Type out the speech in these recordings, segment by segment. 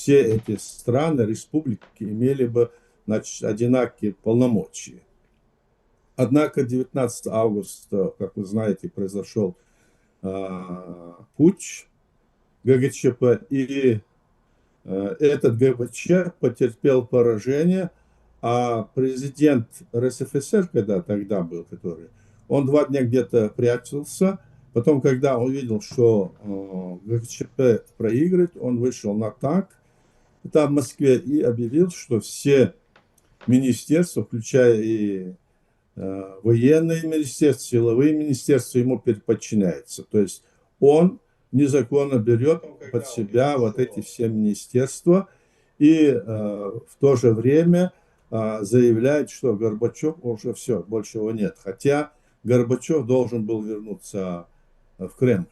все эти страны, республики имели бы, значит, одинаковые полномочия. Однако 19 августа, как вы знаете, произошел путч ГКЧП, и этот ГКЧП потерпел поражение, а президент РСФСР, когда тогда был, который, он 2 дня где-то прятался, потом, когда он увидел, что ГКЧП проигрывает, он вышел на танк там в Москве и объявил, что все министерства, включая и военные министерства, силовые министерства ему подчиняются. То есть он незаконно берет под себя вот эти все министерства и в то же время заявляет, что Горбачев уже все, больше его нет. Хотя Горбачев должен был вернуться в Кремль.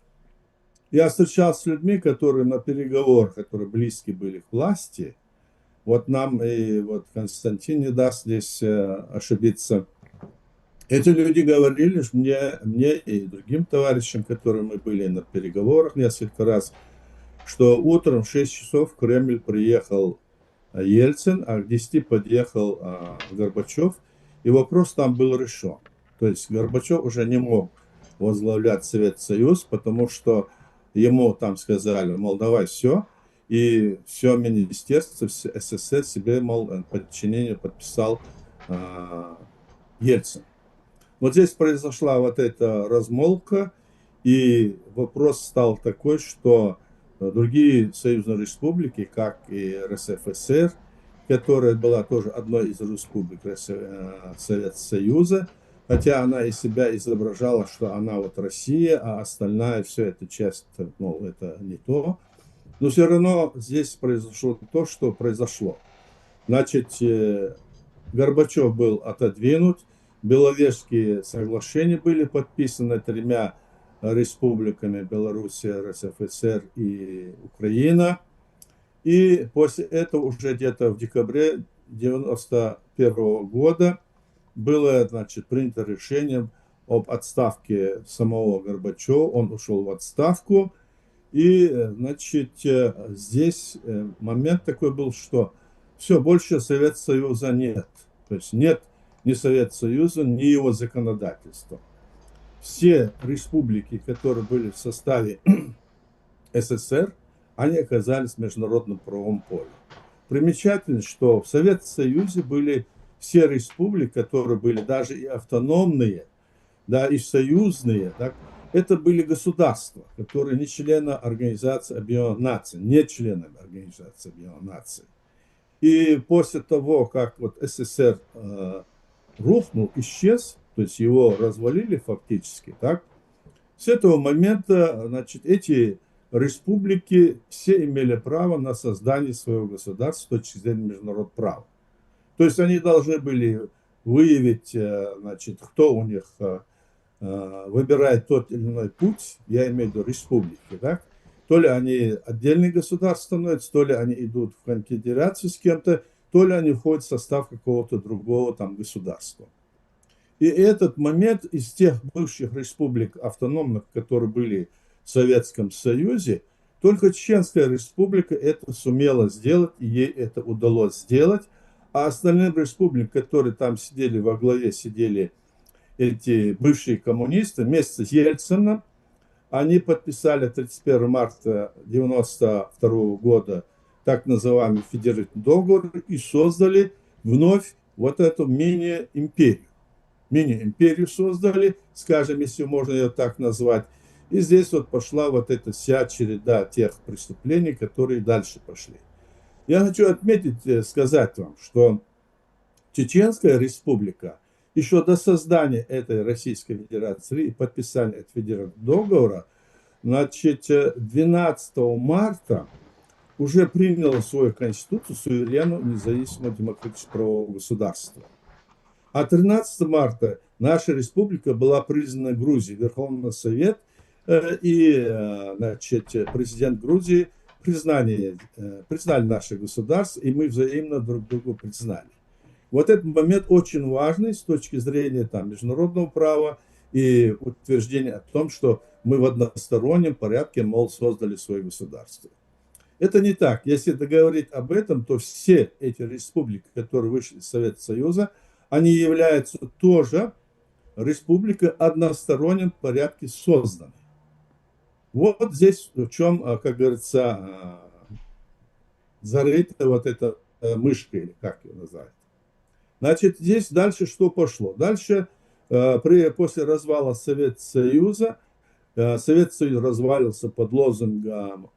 Я встречался с людьми, которые на переговорах, которые близки были к власти. Вот нам и вот Константин не даст здесь ошибиться. Эти люди говорили мне и другим товарищам, которые мы были на переговорах несколько раз, что утром в 6 часов в Кремль приехал Ельцин, а к 10 подъехал Горбачев, и вопрос там был решен. То есть Горбачев уже не мог возглавлять Советский Союз, потому что ему там сказали, мол, давай все, и все министерство СССР себе, мол, подчинение подписал Ельцин. Вот здесь произошла вот эта размолвка, и вопрос стал такой, что другие союзные республики, как и РСФСР, которая была тоже одной из республик Советского Союза, хотя она из себя изображала, что она вот Россия, а остальная все это часть, ну, это не то. Но все равно здесь произошло то, что произошло. Значит, Горбачев был отодвинут, Беловежские соглашения были подписаны 3 республиками: Белоруссия, РСФСР и Украина. И после этого уже где-то в декабре 1991 года было, значит, принято решение об отставке самого Горбачева. Он ушел в отставку. И, значит, здесь момент такой был, что все, больше Советского Союза нет. То есть нет ни Советского Союза, ни его законодательства. Все республики, которые были в составе СССР, они оказались в международном правовом поле. Примечательно, что в Советском Союзе были все республики, которые были даже и автономные, да, и союзные, да, это были государства, которые не члены Организации Объединенных Наций, не членами Организации Объединенных Наций. И после того, как вот СССР рухнул, исчез, то есть его развалили фактически, так, с этого момента, значит, эти республики все имели право на создание своего государства с точки зрения международного права. То есть они должны были выявить, значит, кто у них выбирает тот или иной путь, я имею в виду республики, да? То ли они отдельные государства становятся, то ли они идут в конфедерацию с кем-то, то ли они входят в состав какого-то другого там государства. И этот момент из тех бывших республик автономных, которые были в Советском Союзе, только Чеченская республика это сумела сделать, и ей это удалось сделать, а остальные республики, которые там сидели, во главе сидели эти бывшие коммунисты, вместе с Ельцином, они подписали 31 марта 1992 года так называемый федеративный договор и создали вновь вот эту мини-империю. Мини-империю создали, скажем, если можно ее так назвать. И здесь вот пошла вот эта вся череда тех преступлений, которые дальше пошли. Я хочу отметить, сказать вам, что Чеченская республика еще до создания этой Российской Федерации и подписания этого федеративного договора, значит, 12 марта уже приняла свою конституцию суверенного, независимого, демократического правового государства. А 13 марта наша республика была признана Грузией, Верховный Совет и, значит, президент Грузии признали наше государство, и мы взаимно друг друга признали. Вот этот момент очень важный с точки зрения там, международного права и утверждения о том, что мы в одностороннем порядке, мол, создали свое государство. Это не так. Если говорить об этом, то все эти республики, которые вышли из Советского Союза, они являются тоже республикой одностороннем порядке созданы. Вот здесь в чем, как говорится, зарыта вот эта мышка, или как ее назвать. Значит, здесь дальше что пошло? Дальше, после развала Советского Союза, Советский Союз развалился под лозунгом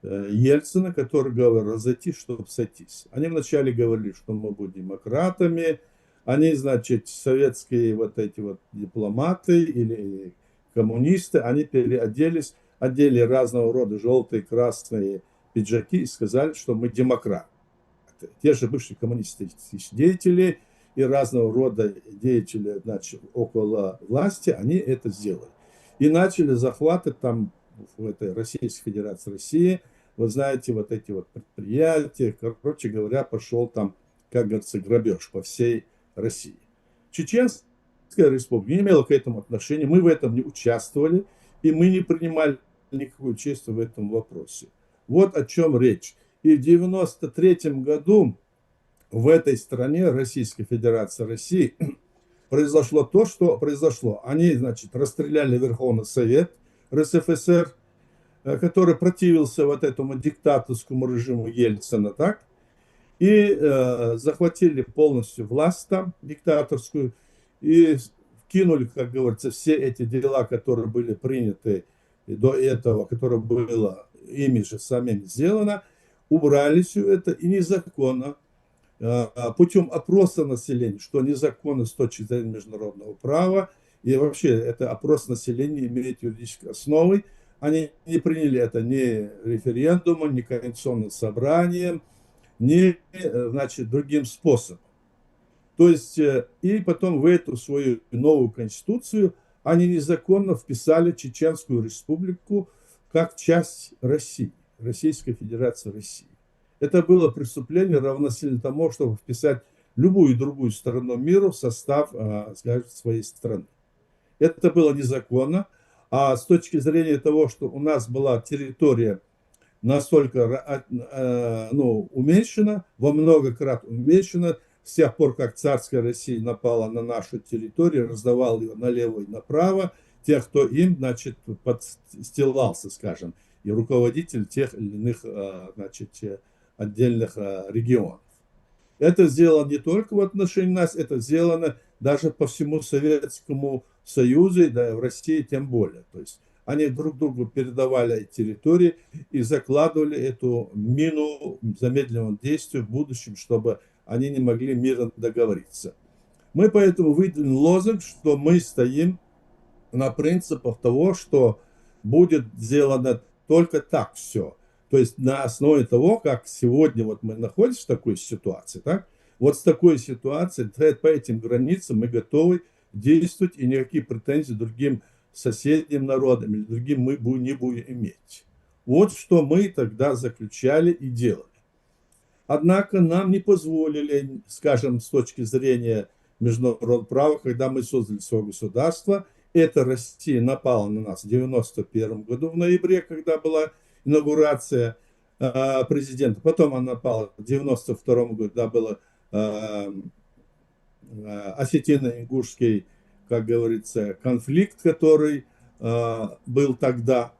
Ельцина, который говорил: разойтись, чтобы сойтись. Они вначале говорили, что мы будем демократами, они, значит, советские вот эти вот дипломаты или коммунисты, они переоделись, одели разного рода желтые, красные пиджаки и сказали, что мы демократы. Те же бывшие коммунистические деятели и разного рода деятели, значит, около власти, они это сделали. И начали захваты там в этой Российской Федерации России, вы знаете, вот эти вот предприятия, короче говоря, пошел там, как говорится, грабеж по всей России. Чеченская республика не имела к этому отношения, мы в этом не участвовали, и мы не принимали никакое участие в этом вопросе. Вот о чем речь. И в 1993 году в этой стране, Российской Федерации России, произошло то, что произошло. Они, значит, расстреляли Верховный Совет РСФСР, который противился вот этому диктаторскому режиму Ельцина, так, и захватили полностью власть там, диктаторскую, и кинули, как говорится, все эти дела, которые были приняты до этого, которое было ими же самими сделано, убрали все это и незаконно, путем опроса населения, что незаконно с точки зрения международного права, и вообще это опрос населения имеет юридической основой. Они не приняли это ни референдумом, ни конституционным собранием, ни, значит, другим способом. То есть, и потом в эту свою новую конституцию они незаконно вписали Чеченскую республику как часть России, Российской Федерации России. Это было преступление равносильно тому, чтобы вписать любую другую страну мира в состав, скажем, своей страны. Это было незаконно. А с точки зрения того, что у нас была территория настолько уменьшена, во много крат уменьшена, с тех пор, как царская Россия напала на нашу территорию, раздавала ее налево и направо, тех, кто им, значит, подстилался, скажем, и руководитель тех или иных, значит, отдельных регионов. Это сделано не только в отношении нас, это сделано даже по всему Советскому Союзу, да и в России тем более. То есть они друг другу передавали территории и закладывали эту мину замедленного действия в будущем, чтобы они не могли мирно договориться. Мы поэтому выдвинули лозунг, что мы стоим на принципах того, что будет сделано только так все. То есть на основе того, как сегодня вот мы находимся в такой ситуации, так? Вот с такой ситуацией, по этим границам мы готовы действовать, и никакие претензий другим соседним народам или другим мы не будем иметь. Вот что мы тогда заключали и делали. Однако нам не позволили, скажем, с точки зрения международного права, когда мы создали свое государство, эта Россия напала на нас в 1991 году, в ноябре, когда была инаугурация президента. Потом она напала в 1992 году, когда был осетино-ингушский, как говорится, конфликт, который был тогда,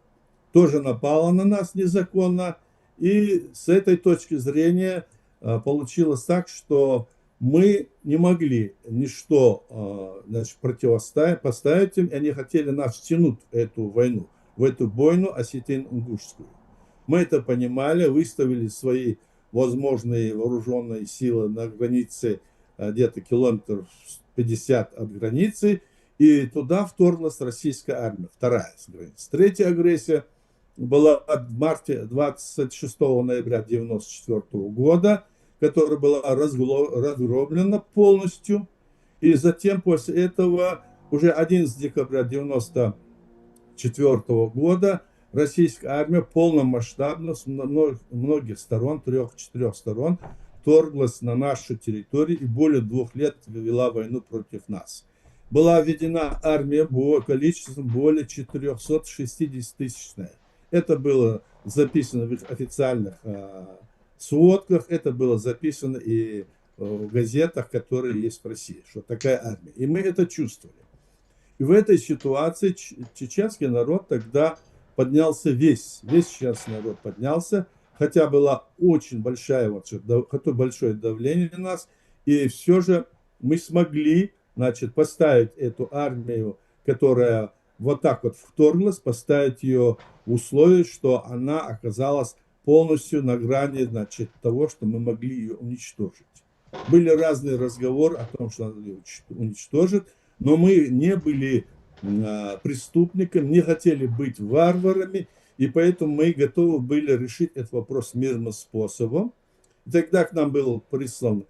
тоже напала на нас незаконно. И с этой точки зрения получилось так, что мы не могли ничто, значит, противопоставить им, и они хотели нас втянуть в эту войну, в эту бойню осетино-ингушскую. Мы это понимали, выставили свои возможные вооруженные силы на границе где-то километров 50 от границы, и туда вторглась российская армия, вторая граница. Третья агрессия была в марте 26 ноября 1994 года, которая была разгромлена полностью. И затем после этого уже 11 декабря 1994 года российская армия полномасштабно с многих сторон, 3-4 сторон, вторглась на нашу территорию и более 2 лет вела войну против нас. Была введена армия количеством более 460 тысячная. Это было записано в их официальных сводках, это было записано и в газетах, которые есть в России, что такая армия. И мы это чувствовали. И в этой ситуации чеченский народ тогда поднялся весь чеченский народ поднялся, хотя было очень большое давление на нас, и все же мы смогли, значит, поставить эту армию, которая вот так вот вторглась, поставить ее в условии, что она оказалась полностью на грани, значит, того, что мы могли ее уничтожить. Были разные разговоры о том, что надо ее уничтожить, но мы не были преступниками, не хотели быть варварами, и поэтому мы готовы были решить этот вопрос мирным способом. И тогда к нам был прислан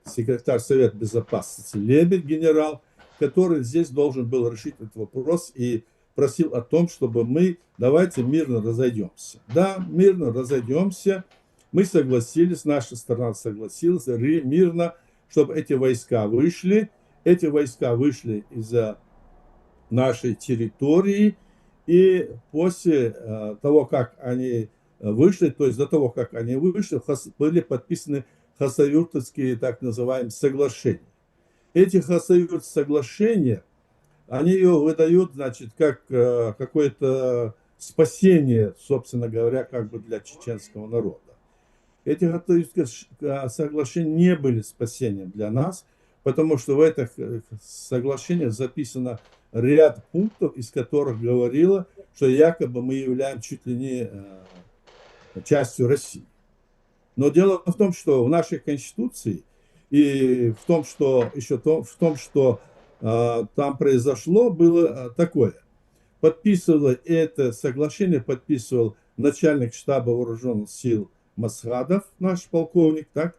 секретарь Совета Безопасности Лебедь, генерал, который здесь должен был решить этот вопрос и просил о том, чтобы мы давайте мирно разойдемся. Да, мирно разойдемся. Мы согласились, наша сторона согласилась мирно, чтобы эти войска вышли. Эти войска вышли из-за нашей территории. И после того, как они вышли, то есть до того, как они вышли, были подписаны хасавюртовские так называемые соглашения. Эти хасавюртовские соглашения, они ее выдают, значит, как какое-то спасение, собственно говоря, как бы для чеченского народа. Эти хасавюртовские соглашения не были спасением для нас, потому что в этих соглашениях записано ряд пунктов, из которых говорило, что якобы мы являемся чуть ли не частью России. Но дело в том, что в нашей Конституции и в том, что еще в том, что там произошло, было такое. Подписывал это соглашение, подписывал начальник штаба вооруженных сил Масхадов, наш полковник, так,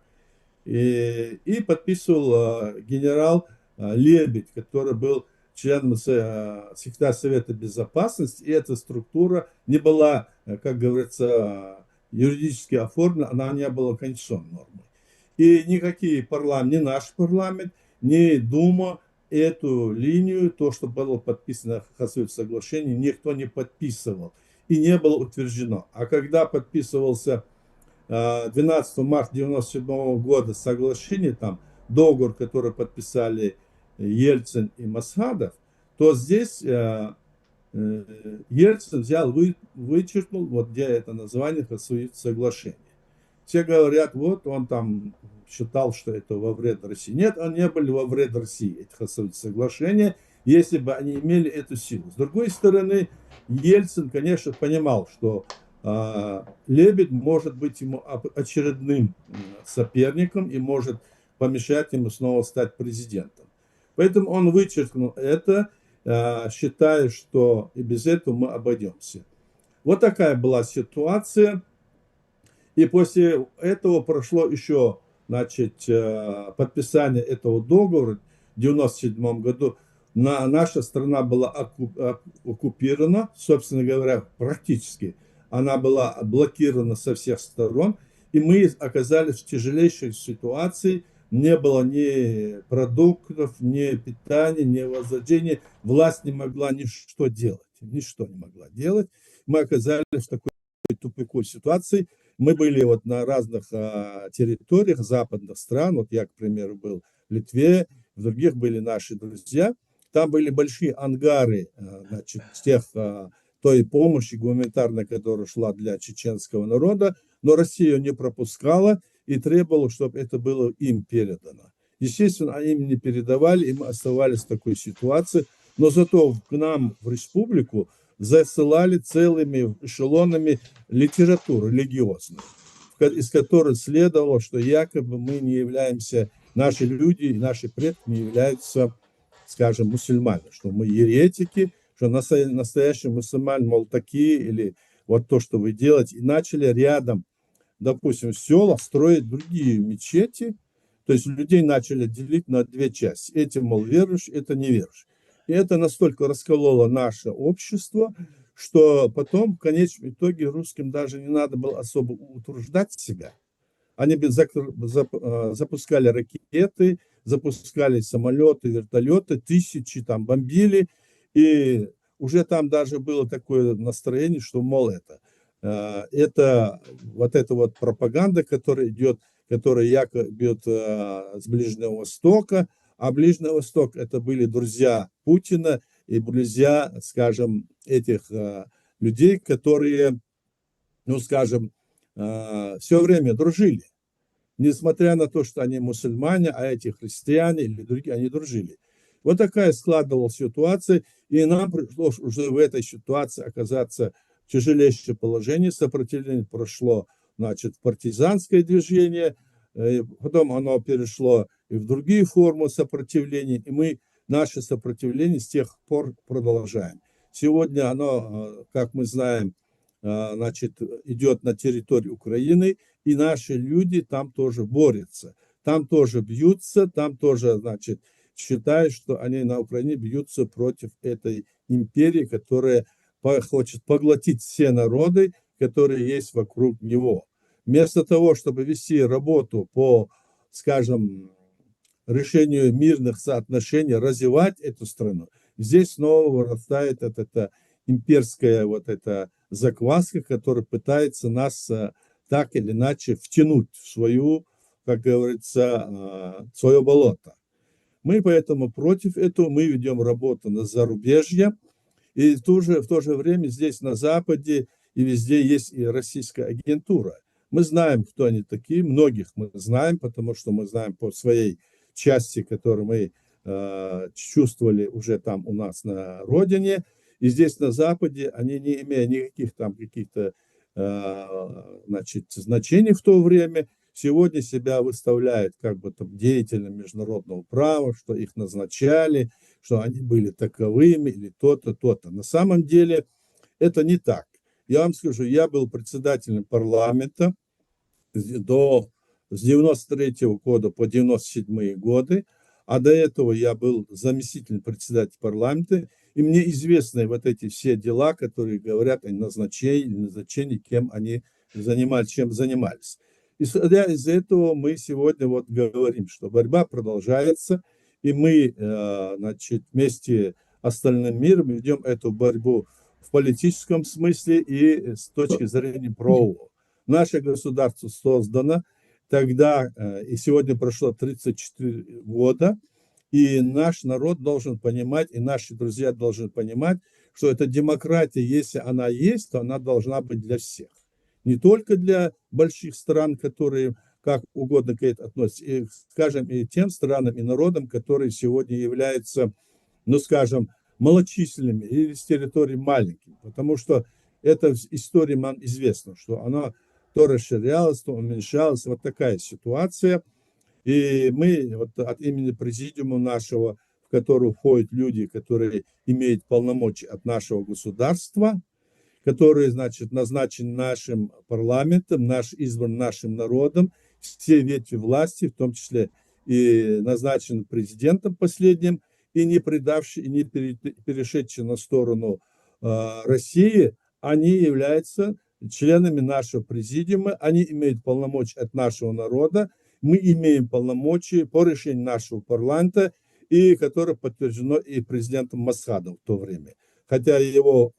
и подписывал генерал Лебедь, который был членом секретаря Совета Безопасности, и эта структура не была, как говорится, юридически оформлена, она не была конституционной нормой. И никакие парламент, ни наш парламент, ни Дума эту линию, то, что было подписано в Хасавюртском соглашении, никто не подписывал и не было утверждено. А когда подписывался 12 марта 1997 года соглашение, там договор, который подписали Ельцин и Масхадов, то здесь Ельцин взял, вычеркнул, вот где это название соглашения. Все говорят, вот он там считал, что это во вред России. Нет, они не были во вред России, эти соглашения, если бы они имели эту силу. С другой стороны, Ельцин, конечно, понимал, что Лебедь может быть ему очередным соперником и может помешать ему снова стать президентом. Поэтому он вычеркнул это, считая, что и без этого мы обойдемся. Вот такая была ситуация. И после этого прошло еще, значит, подписание этого договора в 1997 году. Наша страна была оккупирована, собственно говоря, практически. Она была блокирована со всех сторон. И мы оказались в тяжелейшей ситуации. Не было ни продуктов, ни питания, ни возрождения. Власть не могла ничто делать. Ничто не могла делать. Мы оказались в такой тупиковой ситуации. Мы были вот на разных территориях западных стран. Вот я, к примеру, был в Литве, в других были наши друзья. Там были большие ангары, значит, той помощи гуманитарной, которая шла для чеченского народа, но Россия ее не пропускала и требовала, чтобы это было им передано. Естественно, они им не передавали, и мы оставались в такой ситуации, но зато к нам в республику засылали целыми эшелонами литературу религиозную, из которой следовало, что якобы мы не являемся, наши люди, наши предки не являются, скажем, мусульманами, что мы еретики, что настоящие мусульмане, мол, такие, или вот то, что вы делаете. И начали рядом, допустим, в селах строить другие мечети, то есть людей начали делить на две части. Эти, мол, верующие, это неверующие. И это настолько раскололо наше общество, что потом, в конечном итоге, русским даже не надо было особо утруждать себя. Они запускали ракеты, запускали самолеты, вертолеты, тысячи там бомбили. И уже там даже было такое настроение, что, мол, это вот эта вот пропаганда, которая идет, которая якобы идет с Ближнего Востока, а Ближний Восток это были друзья Путина и друзья, скажем, этих людей, которые, ну, скажем, все время дружили. Несмотря на то, что они мусульмане, а эти христиане или другие, они дружили. Вот такая складывалась ситуация, и нам пришлось уже в этой ситуации оказаться в тяжелейшем положении. Сопротивление прошло, значит, в партизанское движение, потом оно перешло и в другие формы сопротивления, и мы наше сопротивление с тех пор продолжаем. Сегодня оно, как мы знаем, значит, идет на территории Украины, и наши люди там тоже борются, там тоже бьются, там тоже, значит, считают, что они на Украине бьются против этой империи, которая хочет поглотить все народы, которые есть вокруг него. Вместо того, чтобы вести работу по, скажем, решению мирных соотношений, развивать эту страну, здесь снова вырастает эта имперская вот эта закваска, которая пытается нас так или иначе втянуть в свою, как говорится, свое болото. Мы поэтому против этого, мы ведем работу на зарубежье, и в то же время здесь на Западе и везде есть и российская агентура. Мы знаем, кто они такие, многих мы знаем, потому что мы знаем по своей части, которую мы чувствовали уже там у нас на родине, и здесь на Западе они, не имея никаких там каких-то значит, значений в то время, сегодня себя выставляют как бы там деятелями международного права, что их назначали, что они были таковыми или то-то, то-то. На самом деле это не так. Я вам скажу, я был председателем парламента с 93 года по 97 годы, а до этого я был заместителем председателя парламента, и мне известны вот эти все дела, которые говорят о назначении, кем они занимались, чем занимались. Исходя из этого мы сегодня вот говорим, что борьба продолжается, и мы, значит, вместе с остальным миром ведем эту борьбу в политическом смысле и с точки зрения правового. Наше государство создано тогда, и сегодня прошло 34 года, и наш народ должен понимать, и наши друзья должны понимать, что эта демократия, если она есть, то она должна быть для всех. Не только для больших стран, которые как угодно к этому относятся, и, скажем, и тем странам и народам, которые сегодня являются, ну, скажем, малочисленными или с территории маленькими. Потому что это в истории нам известно, что она то расширялась, то уменьшалась. Вот такая ситуация. И мы вот от имени президиума нашего, в который входят люди, которые имеют полномочия от нашего государства, которые, значит, назначены нашим парламентом, избран нашим народом, все ветви власти, в том числе и назначен президентом последним, и не предавший, и не перешедший на сторону России, они являются членами нашего президиума, они имеют полномочия от нашего народа, мы имеем полномочия по решению нашего парламента, и которое подтверждено и президентом Масхадом в то время. Хотя его,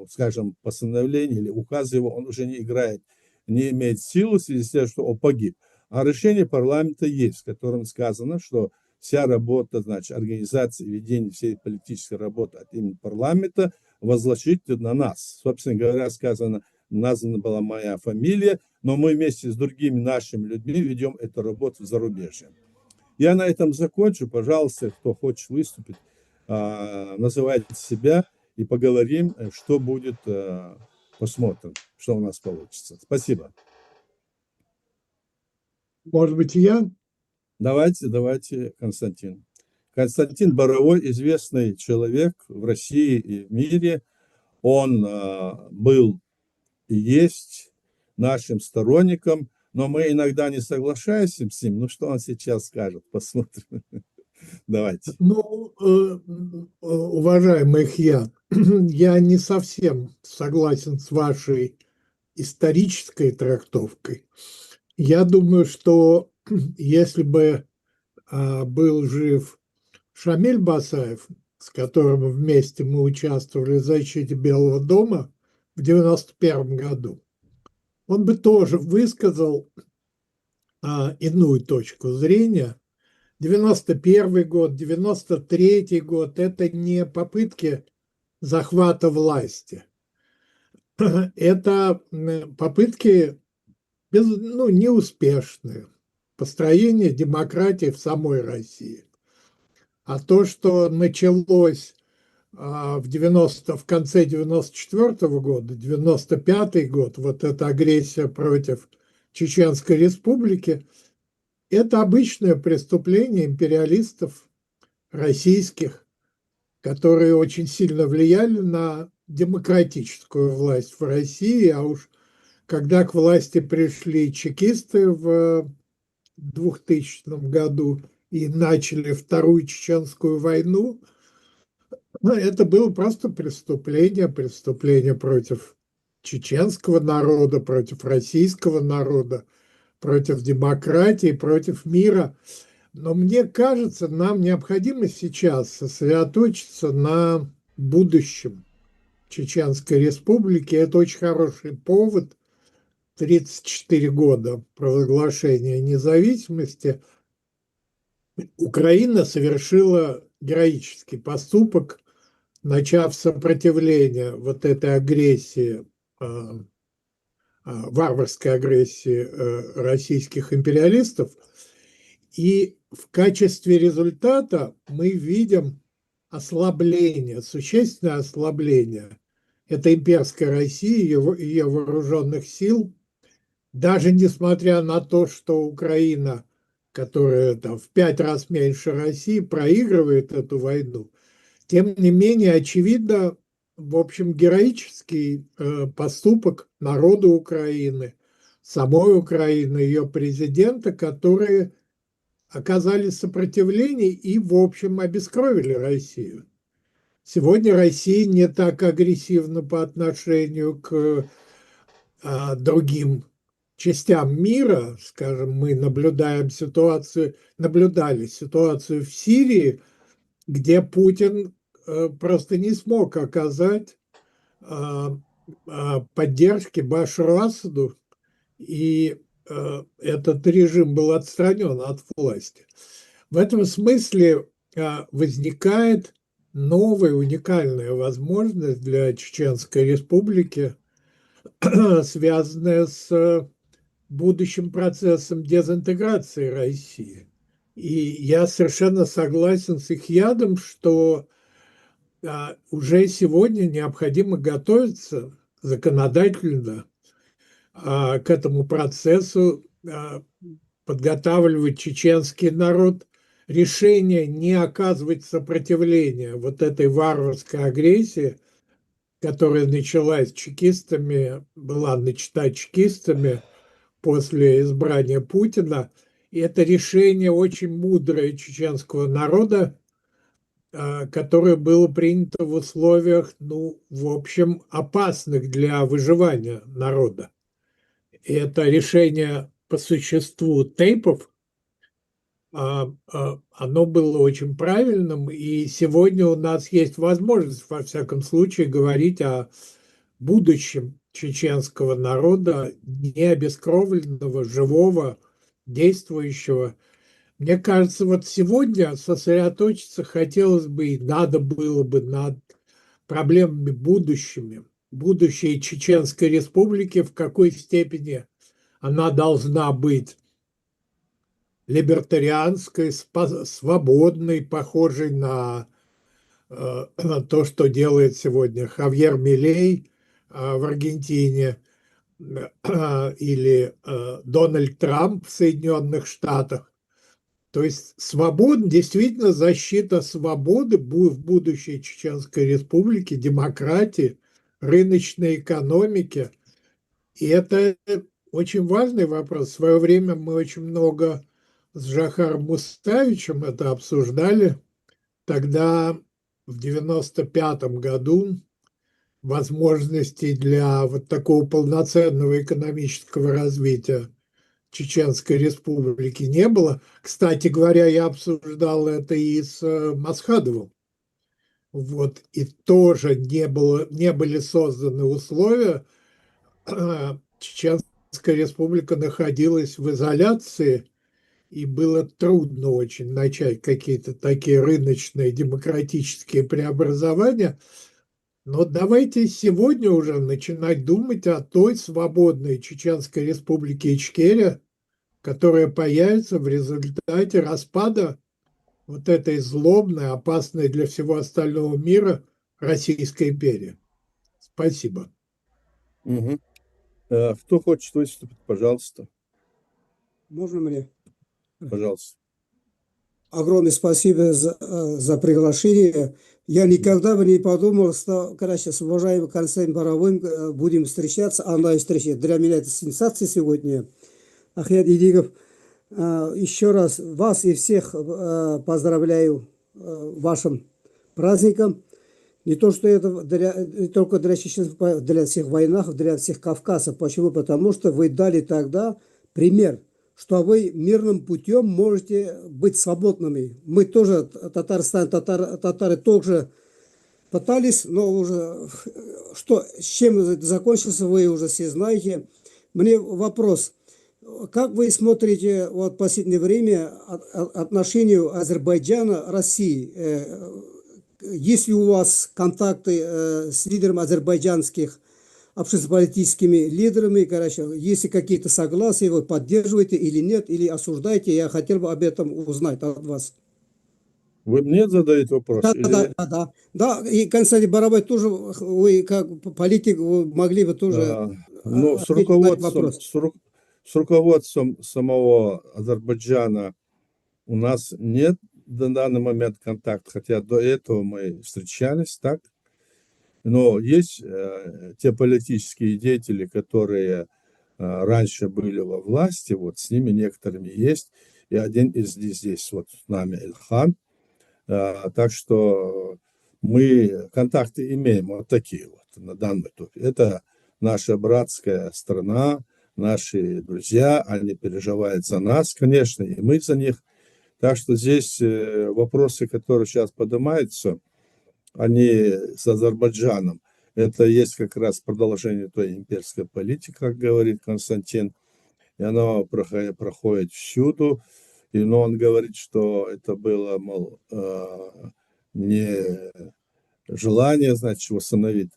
скажем, постановление или указ его, он уже не играет, не имеет силы в связи с тем, что он погиб. А решение парламента есть, в котором сказано, что вся работа, значит, организация, ведение всей политической работы от имени парламента возложить на нас. Собственно говоря, сказано, названа была моя фамилия, но мы вместе с другими нашими людьми ведем эту работу в зарубежье. Я на этом закончу. Пожалуйста, кто хочет выступить, называйте себя и поговорим, что будет, посмотрим, что у нас получится. Спасибо. Может быть, я? Давайте, Константин. Константин Боровой, известный человек в России и в мире. Он был и есть нашим сторонником, но мы иногда не соглашаемся с ним. Ну, что он сейчас скажет? Посмотрим. Давайте. Ну, уважаемый я не совсем согласен с вашей исторической трактовкой. Я думаю, что если бы был жив Шамиль Басаев, с которым вместе мы участвовали в защите Белого дома в 1991 году, он бы тоже высказал иную точку зрения. 91 год, 93 год – это не попытки захвата власти. Это попытки неуспешные. Построение демократии в самой России. А то, что началось в конце 94 года, 95 год, вот эта агрессия против Чеченской Республики, это обычное преступление империалистов российских, которые очень сильно влияли на демократическую власть в России, а уж когда к власти пришли чекисты в 2000 году и начали Вторую Чеченскую войну, это было просто преступление против чеченского народа, против российского народа, против демократии, против мира. Но мне кажется, нам необходимо сейчас сосредоточиться на будущем Чеченской Республики. Это очень хороший повод. 34 года провозглашения независимости. Украина совершила героический поступок, начав сопротивление вот этой агрессии, варварской агрессии российских империалистов. И в качестве результата мы видим ослабление, существенное ослабление. Это имперская Россия, ее вооруженных сил, даже несмотря на то, что Украина, которая там в 5 раз меньше России, проигрывает эту войну, тем не менее, очевидно, в общем, героический поступок народа Украины, самой Украины, ее президента, которые оказали сопротивление и, в общем, обескровили Россию. Сегодня Россия не так агрессивна по отношению к другим частям мира. Скажем, мы наблюдали ситуацию в Сирии, где Путин просто не смог оказать поддержки Башару Асаду, и этот режим был отстранен от власти. В этом смысле возникает новая уникальная возможность для Чеченской Республики, связанная с будущим процессом дезинтеграции России. И я совершенно согласен с Ихьядом, что уже сегодня необходимо готовиться законодательно к этому процессу, подготавливать чеченский народ. Решение не оказывать сопротивления вот этой варварской агрессии, которая началась чекистами, была начата чекистами после избрания Путина. И это решение очень мудрое чеченского народа, которое было принято в условиях, в общем, опасных для выживания народа. И это решение по существу тейпов, оно было очень правильным, и сегодня у нас есть возможность, во всяком случае, говорить о будущем чеченского народа, не обескровленного, живого, действующего. Мне кажется, вот сегодня сосредоточиться хотелось бы и надо было бы над проблемами будущими. Будущее Чеченской Республики, в какой степени она должна быть либертарианской, свободной, похожей на то, что делает сегодня Хавьер Милей в Аргентине или Дональд Трамп в Соединенных Штатах. То есть свобода, действительно защита свободы в будущей Чеченской Республике, демократии, рыночной экономики. И это очень важный вопрос. В свое время мы очень много с Жохаром Муставичем это обсуждали. Тогда в 95 году возможностей для вот такого полноценного экономического развития Чеченской Республики не было. Кстати говоря, я обсуждал это и с Масхадовым. вот, и тоже не были созданы условия, Чеченская республика находилась в изоляции, и было трудно очень начать какие-то такие рыночные демократические преобразования. Но давайте сегодня уже начинать думать о той свободной Чеченской республике Ичкерия, которая появится в результате распада вот этой злобной, опасной для всего остального мира Российской империи. Спасибо. Мгм. Кто хочет выступить, пожалуйста, Можно мне? пожалуйста. Огромное спасибо за приглашение. Я никогда бы не подумал, что, когда сейчас уважаемый Константин Боровым будем встречаться, онлайн-встречи. Для меня это сенсация сегодня. Ахмед Идигов, еще раз вас и всех поздравляю вашим праздником. Не то, что это не только для чеченцев, для всех войнах, для всех кавказцев. Почему? Потому что вы дали тогда пример, что вы мирным путем можете быть свободными. Мы тоже, Татарстан, татары тоже пытались, но уже с чем это закончился, вы уже все знаете. Мне вопрос. Как вы смотрите вот в последнее время отношению Азербайджана России? Есть ли у вас контакты с лидерами азербайджанских общественно-политическими лидерами, короче, если какие-то согласия, вы поддерживаете или нет, или осуждаете, я хотел бы об этом узнать от вас. Вы мне задаете вопрос? Да, Или... да, да, да. Да, и Константин Барабай тоже, вы как политик, вы могли бы тоже Ну, ответить на этот вопрос. с руководством самого Азербайджана у нас нет на данный момент контакт, хотя до этого мы встречались, так? Но есть те политические деятели, которые раньше были во власти, вот с ними некоторыми есть, и один из них здесь вот с нами Ильхан. Так что мы контакты имеем вот такие вот на данный этапе. Это наша братская страна, наши друзья, они переживают за нас, конечно, и мы за них. Так что здесь вопросы, которые сейчас поднимаются, они с Азербайджаном, это есть как раз продолжение той имперской политики, как говорит Константин, и оно проходит всюду. Но он говорит, что это было, мол, не желание, значит, восстановить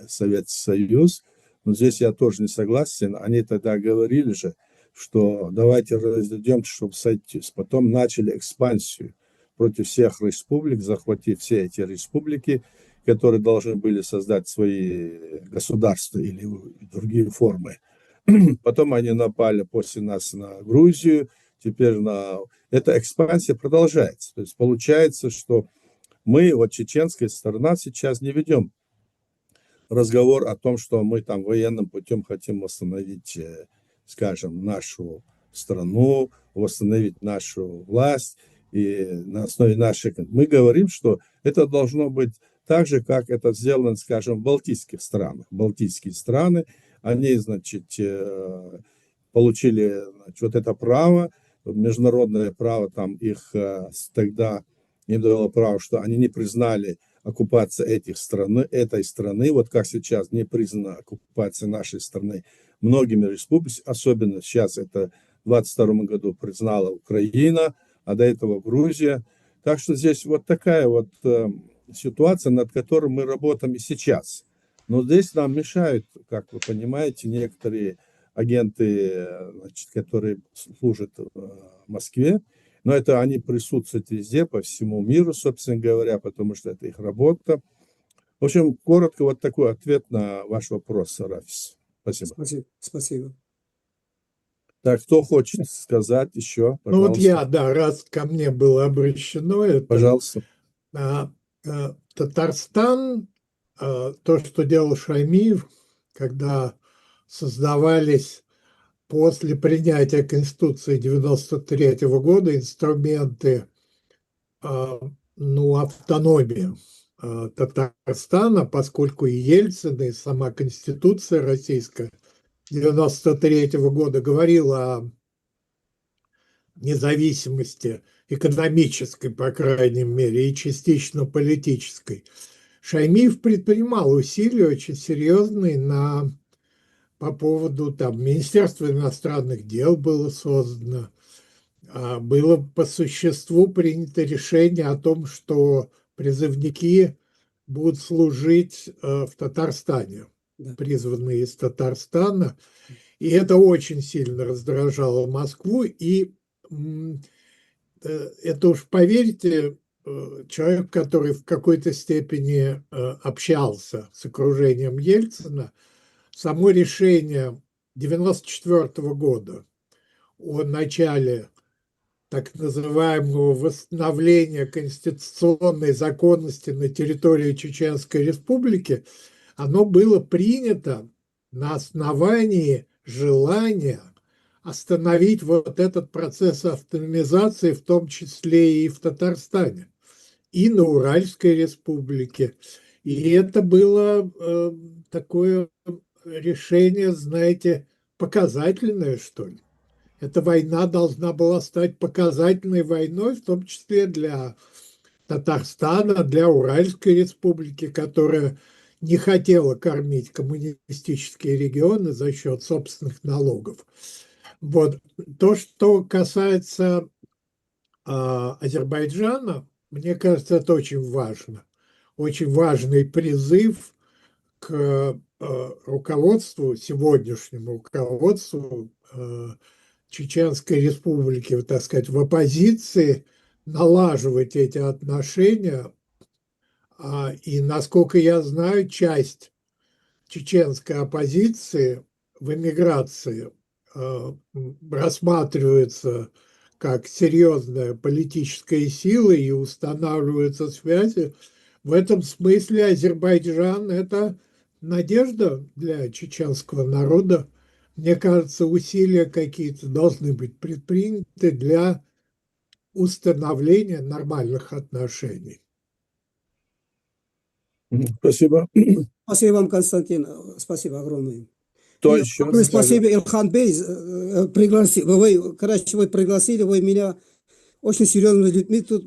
Советский Союз. Но здесь я тоже не согласен. Они тогда говорили же, что давайте разойдемся, чтобы сойтись. Потом начали экспансию против всех республик, захватив все эти республики, которые должны были создать свои государства или другие формы. Потом они напали после нас на Грузию, теперь эта экспансия продолжается. То есть получается, что мы, вот чеченская сторона, сейчас не ведем разговор о том, что мы там военным путем хотим восстановить, скажем, нашу страну, восстановить нашу власть, и на основе нашей... Мы говорим, что это должно быть так же, как это сделано, скажем, в Балтийских странах. Балтийские страны, они, значит, получили, значит, вот это право, международное право, там их тогда им давало право, что они не признали оккупация этой страны, вот как сейчас не признана оккупация нашей страны многими республиками, особенно сейчас это в 2022 году признала Украина, а до этого Грузия. Так что здесь вот такая вот ситуация, над которой мы работаем и сейчас. Но здесь нам мешают, как вы понимаете, некоторые агенты, значит, которые служат в Москве, но это они присутствуют везде, по всему миру, собственно говоря, потому что это их работа. В общем, коротко вот такой ответ на ваш вопрос, Рафис. Спасибо. Спасибо. Так, кто хочет сказать еще, пожалуйста. Ну вот я, да, раз ко мне было обращено это. Пожалуйста. Татарстан, то, что делал Шаймиев, когда создавались после принятия Конституции 1993 года инструменты автономии Татарстана, поскольку и Ельцин, и сама Конституция российская 1993 года говорила о независимости экономической, по крайней мере, и частично политической, Шаймиев предпринимал усилия очень серьезные по поводу, там, Министерства иностранных дел было создано, было по существу принято решение о том, что призывники будут служить в Татарстане, Да. призванные из Татарстана. И это очень сильно раздражало Москву. И это уж, поверьте, человек, который в какой-то степени общался с окружением Ельцина, само решение 1994 года о начале так называемого восстановления конституционной законности на территории Чеченской Республики, оно было принято на основании желания остановить вот этот процесс автономизации, в том числе и в Татарстане, и на Уральской Республике. И это было такое решение, знаете, показательное, что ли. Эта война должна была стать показательной войной, в том числе для Татарстана, для Уральской Республики, которая не хотела кормить коммунистические регионы за счет собственных налогов. Вот. То, что касается Азербайджана, мне кажется, это очень важно. Очень важный призыв к руководству, сегодняшнему руководству Чеченской Республики, так сказать, в оппозиции, налаживать эти отношения. И, насколько я знаю, часть чеченской оппозиции в эмиграции рассматривается как серьезная политическая сила и устанавливаются связи. В этом смысле Азербайджан – это надежда для чеченского народа. Мне кажется, усилия какие-то должны быть предприняты для установления нормальных отношений. Спасибо. Спасибо вам, Константин. Спасибо огромное. Кто И еще огромное скажет? спасибо, Илхан Бей, вы пригласили, вы меня очень серьезными людьми тут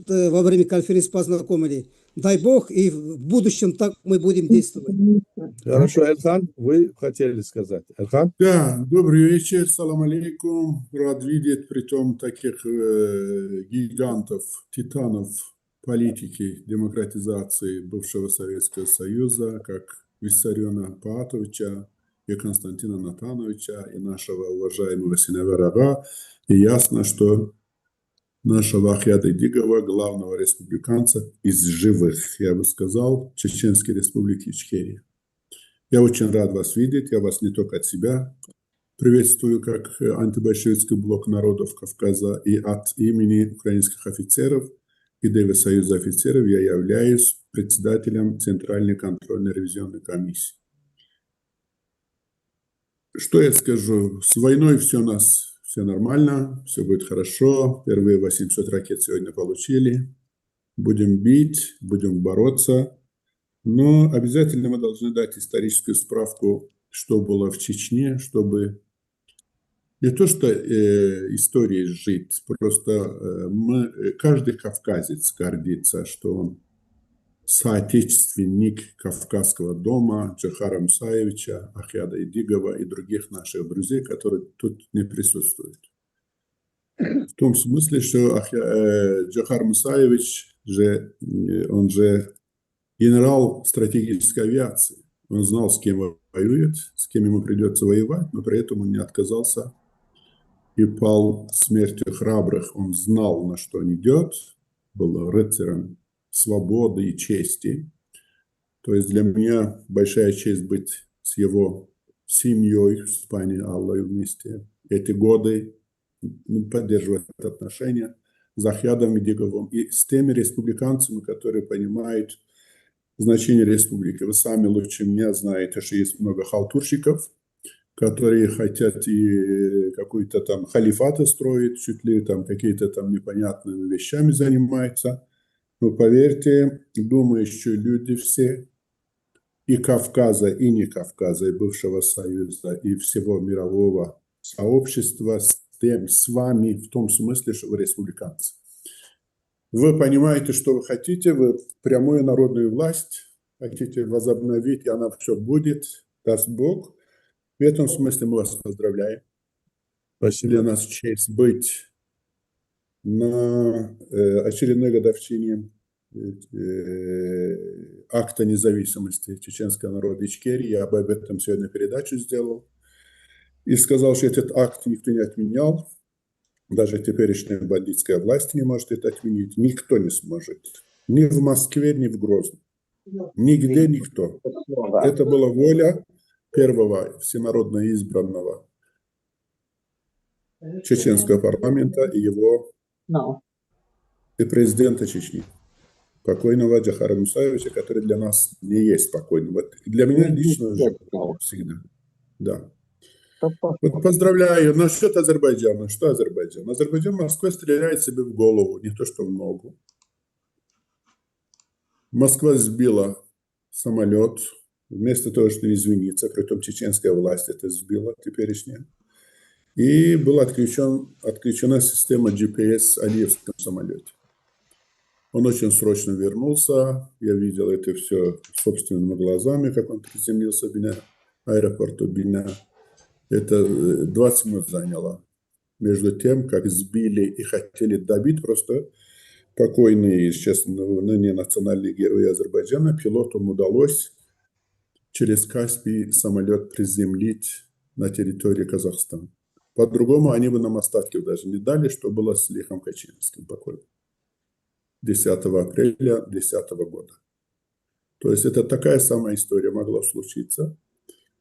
во время конференции познакомили. Дай Бог, и в будущем так мы будем действовать. Хорошо, Эльхан, вы хотели сказать. Эльхан? Да, добрый вечер, салам алейкум. Рад видеть притом таких гигантов, титанов политики, демократизации бывшего Советского Союза, как Виссариона Паатовича и Константина Натановича, и нашего уважаемого Синевера Ага. И ясно, что нашего Ахьяда Дигова, главного республиканца из живых, я бы сказал, Чеченской Республики Ичкерия. Я очень рад вас видеть, я вас не только от себя приветствую, как антибольшевистский блок народов Кавказа, и от имени украинских офицеров и Дева Союза офицеров я являюсь председателем Центральной контрольной ревизионной комиссии. Что я скажу? С войной все у нас все нормально, все будет хорошо. Первые 800 ракет сегодня получили. Будем бить, будем бороться. Но обязательно мы должны дать историческую справку, что было в Чечне, чтобы не то что историей жить, просто каждый кавказец гордится, что он соотечественник Кавказского дома Джохара Мусаевича, Ахьяда Идигова и других наших друзей, которые тут не присутствуют. В том смысле, что Джохар Мусаевич, он же генерал стратегической авиации. Он знал, с кем воюет, с кем ему придется воевать, но при этом он не отказался и пал смертью храбрых. Он знал, на что он идет, был рыцарем свободы и чести. То есть для меня большая честь быть с его семьей в Испании, Аллой вместе. Эти годы поддерживать отношения с Ахьядом Идиговым и с теми республиканцами, которые понимают значение республики. Вы сами лучше меня знаете, что есть много халтурщиков, которые хотят и какой-то там халифаты строить, чуть ли там какие-то там непонятными вещами занимаются. Но поверьте, думающие люди все, и Кавказа, и не Кавказа, и бывшего Союза, и всего мирового сообщества с вами в том смысле, что вы республиканцы. Вы понимаете, что вы хотите, вы прямую народную власть хотите возобновить, и она все будет, даст Бог. В этом смысле мы вас поздравляем. Спасибо. Для нас честь быть на очередной годовщине акта независимости чеченского народа Ичкерии. Я об этом сегодня передачу сделал. И сказал, что этот акт никто не отменял. Даже теперешняя бандитская власть не может это отменить. Никто не сможет. Ни в Москве, ни в Грозном. Нигде никто. Это была воля первого всенародно избранного чеченского парламента и его и президента Чечни, покойного Джохара Мусаевича, который для нас не есть покойным. Вот для меня лично уже всегда. Да. Вот поздравляю. Насчет Азербайджана. Что Азербайджан? Азербайджан Москва стреляет себе в голову, не то что в ногу. Москва сбила самолет, вместо того, чтобы извиниться, притом чеченская власть это сбила теперешняя. И была отключена система GPS в Алиевском самолете. Он очень срочно вернулся. Я видел это все собственными глазами, как он приземлился в аэропорту Бина. Это 20 минут заняло. Между тем, как сбили и хотели добить просто покойный, сейчас ныне национальный герой Азербайджана, пилотам удалось через Каспий самолет приземлить на территории Казахстана. По-другому они бы нам остатков даже не дали, что было с Лехом Качинским покойным 10 апреля 2010 года. То есть это такая самая история могла случиться.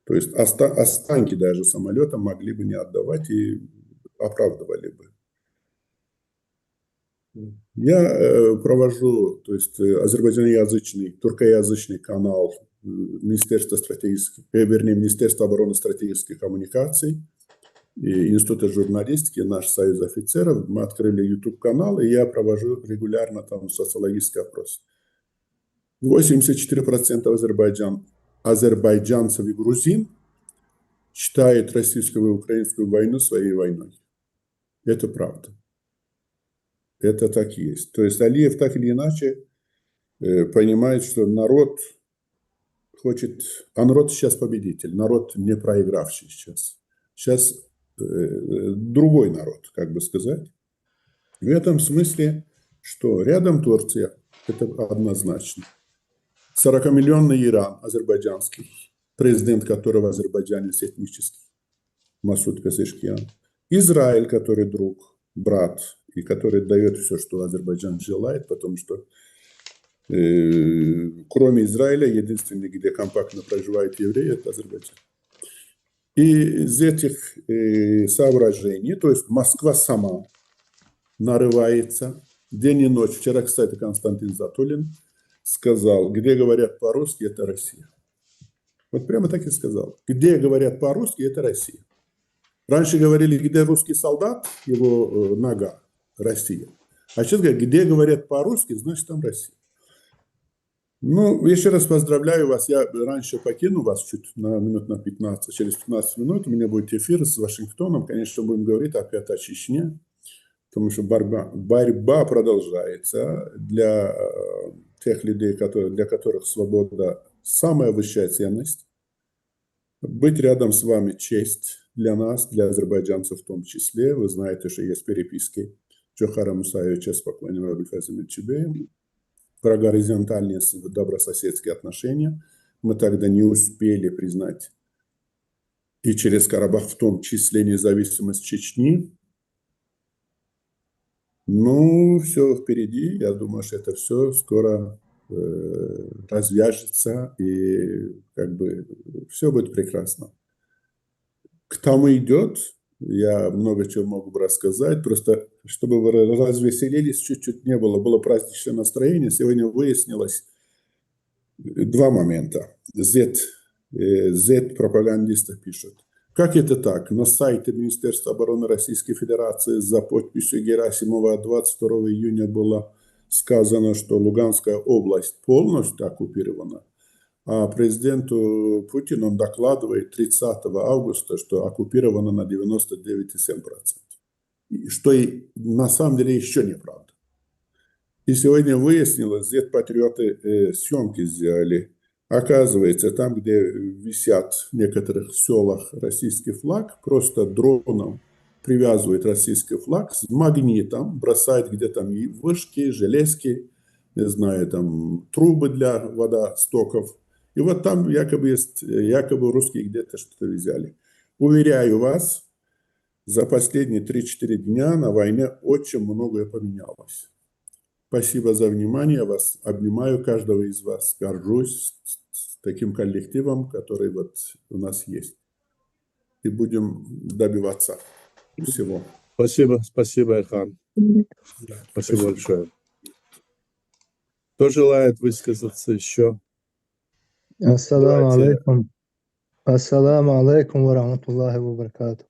То есть останки даже самолета могли бы не отдавать и оправдывали бы. Я провожу, то есть азербайджаноязычный, туркоязычный канал Министерства обороны стратегических коммуникаций и Института журналистики, наш союз офицеров. Мы открыли YouTube-канал, и я провожу регулярно там социологический опрос. 84% азербайджанцев и грузин считают российскую и украинскую войну своей войной. Это правда. Это так и есть. То есть Алиев так или иначе понимает, что народ хочет... А народ сейчас победитель, народ не проигравший сейчас. Сейчас другой народ, как бы сказать. В этом смысле, что рядом Турция, это однозначно. 40-миллионный Иран, азербайджанский, президент которого азербайджанец этнический, Масуд Пезешкиан. Израиль, который друг, брат, и который дает все, что Азербайджан желает, потому что кроме Израиля, единственный, где компактно проживают евреи, это Азербайджан. И из этих соображений, то есть Москва сама нарывается день и ночь. Вчера, кстати, Константин Затулин сказал, где говорят по-русски, это Россия. Вот прямо так и сказал. Где говорят по-русски, это Россия. Раньше говорили, где русский солдат, его нога, Россия. А сейчас говорят, где говорят по-русски, значит там Россия. Ну, еще раз поздравляю вас. Я раньше покину вас чуть на минут на 15. Через 15 минут у меня будет эфир с Вашингтоном. Конечно, будем говорить опять о Чечне, потому что борьба продолжается для тех людей, для которых свобода самая высшая ценность. Быть рядом с вами честь для нас, для азербайджанцев в том числе. Вы знаете, что есть переписки Джохара Мусаевича с покойным Абульфазом Чебеем про горизонтальные добрососедские отношения. Мы тогда не успели признать и через Карабах в том числе независимость Чечни. Ну, все впереди. Я думаю, что это все скоро развяжется, и как бы все будет прекрасно. К тому идет, я много чего могу бы рассказать, просто чтобы вы развеселились, чуть-чуть не было, было праздничное настроение. Сегодня выяснилось два момента. Z-пропагандисты пишут. Как это так? На сайте Министерства обороны Российской Федерации за подписью Герасимова 22 июня было сказано, что Луганская область полностью оккупирована. А президенту Путину он докладывает 30 августа, что оккупировано на 99,7%. что и на самом деле еще неправда. И сегодня выяснилось, где патриоты съемки сделали. Оказывается, там, где висят в некоторых селах российский флаг, просто дроном привязывают российский флаг с магнитом, бросают где там и вышки, железки, не знаю, там трубы для водостоков. И вот там якобы русские где-то что-то взяли. Уверяю вас, за последние 3-4 дня на войне очень многое поменялось. Спасибо за внимание, я вас обнимаю, каждого из вас, горжусь с таким коллективом, который вот у нас есть. И будем добиваться всего. Спасибо, Айхан. Спасибо большое. Кто желает высказаться еще? Ассаламу Давайте. алейкум. Ассаламу алейкум ва рахматуллахи ва баракату.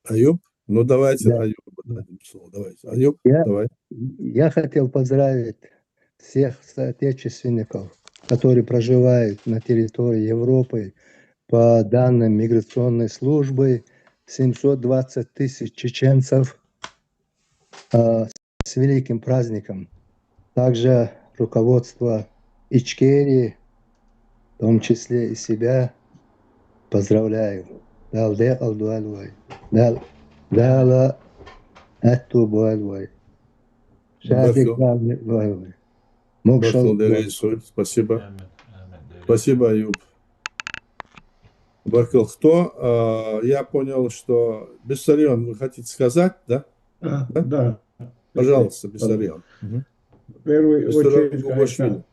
Аюб? Ну, давайте Да. Аюбу дадим слово. Давайте. Аюб, Я- давай. Я хотел поздравить всех соотечественников, которые проживают на территории Европы. По данным миграционной службы, 720 тысяч чеченцев с великим праздником. Также руководство Ичкерии, в том числе и себя, поздравляю. Далде алдуальвай. Дала эту буальвай. Шадик буальвай. Мокшал. Спасибо. Спасибо, Аюб. Баркал, кто? Я понял, что Бессарион, вы хотите сказать, да? Да. Пожалуйста, Бессарион. В первую Бессарион очередь, Гугашвили. конечно,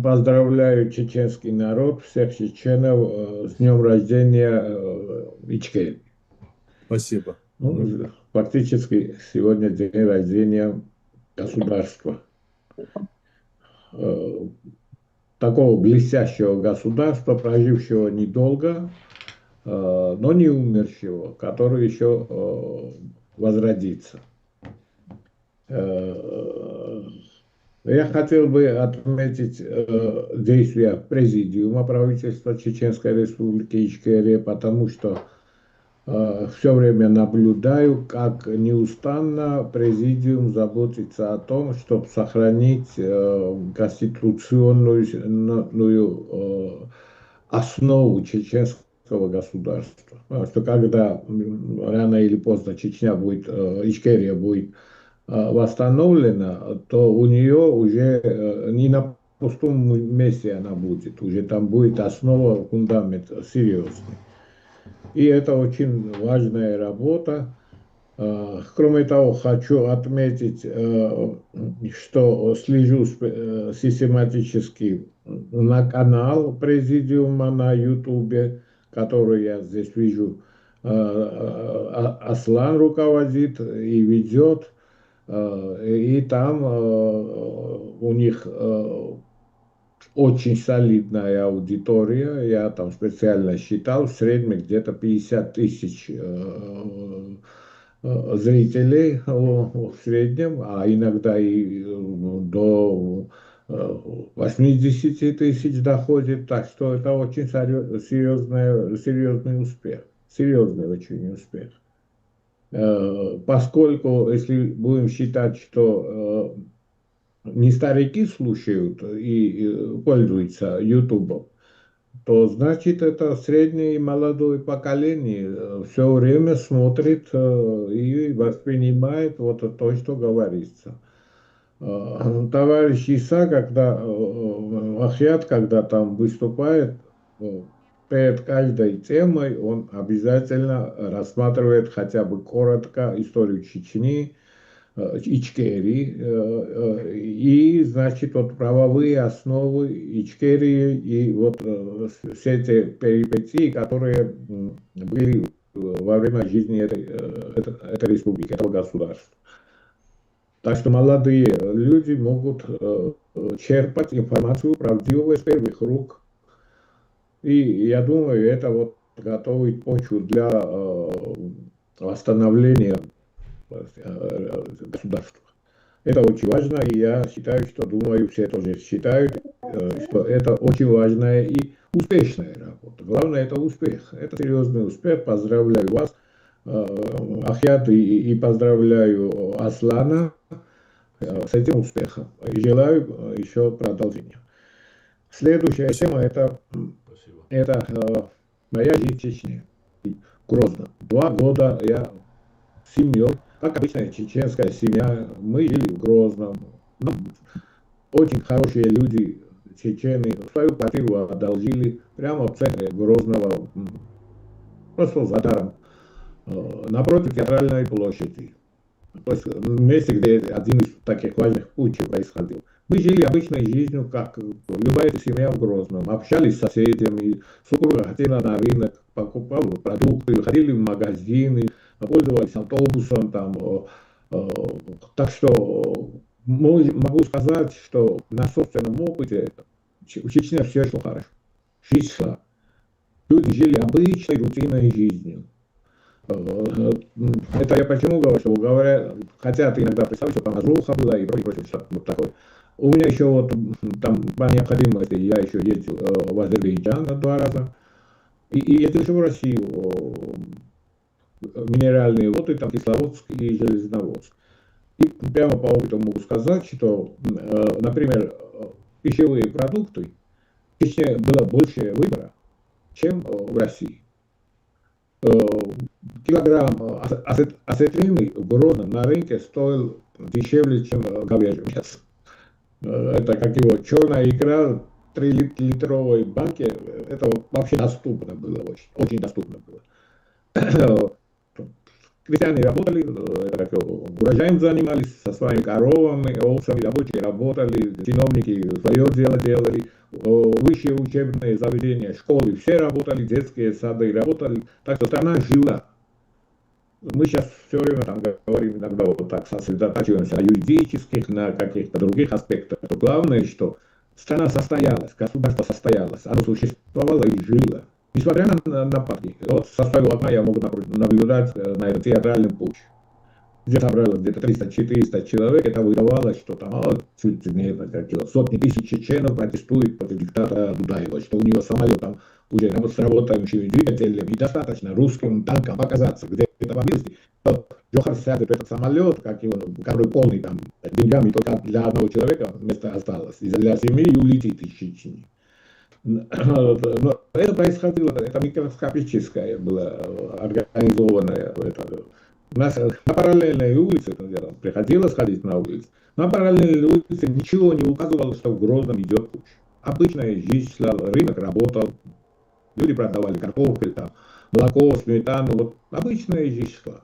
поздравляю чеченский народ, всех чеченов с днем рождения Ичкерии. Спасибо. Ну, фактически сегодня день рождения государства. Такого блестящего государства, прожившего недолго, но не умершего, который еще возродится. Я хотел бы отметить действия Президиума правительства Чеченской Республики Ичкерия, потому что все время наблюдаю, как неустанно Президиум заботится о том, чтобы сохранить конституционную основу чеченского государства. Потому что когда рано или поздно Ичкерия будет восстановлена, то у нее уже не на пустом месте она будет, уже там будет основа, фундамент серьезный. И это очень важная работа. Кроме того, хочу отметить, что слежу систематически на канал Президиума на Ютубе, который я здесь вижу. Аслан руководит и ведет. И там у них очень солидная аудитория. Я там специально считал, в среднем где-то 50 тысяч зрителей в среднем, а иногда и до 80 тысяч доходит. Так что это очень серьезный успех. Серьезный очень успех. Поскольку, если будем считать, что не старики слушают и пользуются Ютубом, то значит это среднее и молодое поколение все время смотрит и воспринимает вот то, что говорится. Товарищ Иса, Ахьят, когда там выступает, перед каждой темой он обязательно рассматривает хотя бы коротко историю Чечни, Ичкерии и, значит, вот правовые основы Ичкерии и вот все эти перипетии, которые были во время жизни этой республики, этого государства. Так что молодые люди могут черпать информацию правдивую из первых рук. И я думаю, это вот готовит почву для восстановления государства. Это очень важно, и я считаю, думаю, все тоже считают, что это очень важная и успешная работа. Главное, это успех. Это серьезный успех. Поздравляю вас. Ахьят и поздравляю Аслана с этим успехом. И желаю еще продолжения. Следующая тема это моя жизнь в Чечне. Грозно. 2 года я с семьей, как обычная чеченская семья, мы жили в Грозном. Ну, очень хорошие люди, чечены, свою квартиру одолжили прямо в центре Грозного, просто за даром, напротив театральной площади. То есть в месте, где один из таких важных путей происходил. Мы жили обычной жизнью, как любая семья в Грозном. Общались с соседями, супруга ходила на рынок, покупала продукты, ходили в магазины, пользовались автобусом. Так что могу сказать, что на собственном опыте в Чечне все шло хорошо. Жизнь шла. Люди жили обычной, рутинной жизнью. Это я почему говорю, что говорят, хотят иногда представить, что там разруха была и прочее, что вот такое. У меня еще вот там по необходимости я еще ездил в Азербайджан 2 раза и ездил еще в Россию, минеральные воды, там Кисловодск и Железноводск. И прямо по опыту могу сказать, что, например, пищевые продукты в Чечне было больше выбора, чем в России. Килограмм осетрины в Грозном на рынке стоил дешевле, чем говяжье мясо. Это как его черная икра в 3-литровой банке, это вообще доступно было, очень доступно было. Крестьяне работали, урожаем занимались, со своими коровами, овцами, рабочие работали, чиновники свое дело делали, высшие учебные заведения, школы, все работали, детские сады работали, так что страна жила. Мы сейчас все время там говорим, иногда вот так сосредотачиваемся на юридических, на каких-то других аспектах. Но главное, что страна состоялась, государство состоялось, оно существовало и жило. Несмотря на нападки. Вот со своего окна я могу наблюдать на этом театральном пути. Где собралось где-то 300-400 человек, это выдавалось, что там сотни тысяч чеченов протестуют против диктатора Дудаева, что у него самолет там уже с работающими двигателями и достаточно русским танкам показаться, где это поблизости. Джохар сядет в этот самолет, который полный там деньгами, только для одного человека место осталось, и для семьи и улетит из Чечни. Но это происходило, это микроскопическое было организованное. У нас на параллельной улице, приходилось ходить на улицу, на параллельной улице ничего не указывало, что в Грозном идет путь. Обычная жизнь шла, рынок работал, люди продавали картофель, там, молоко, сметану, вот обычная жизнь шла.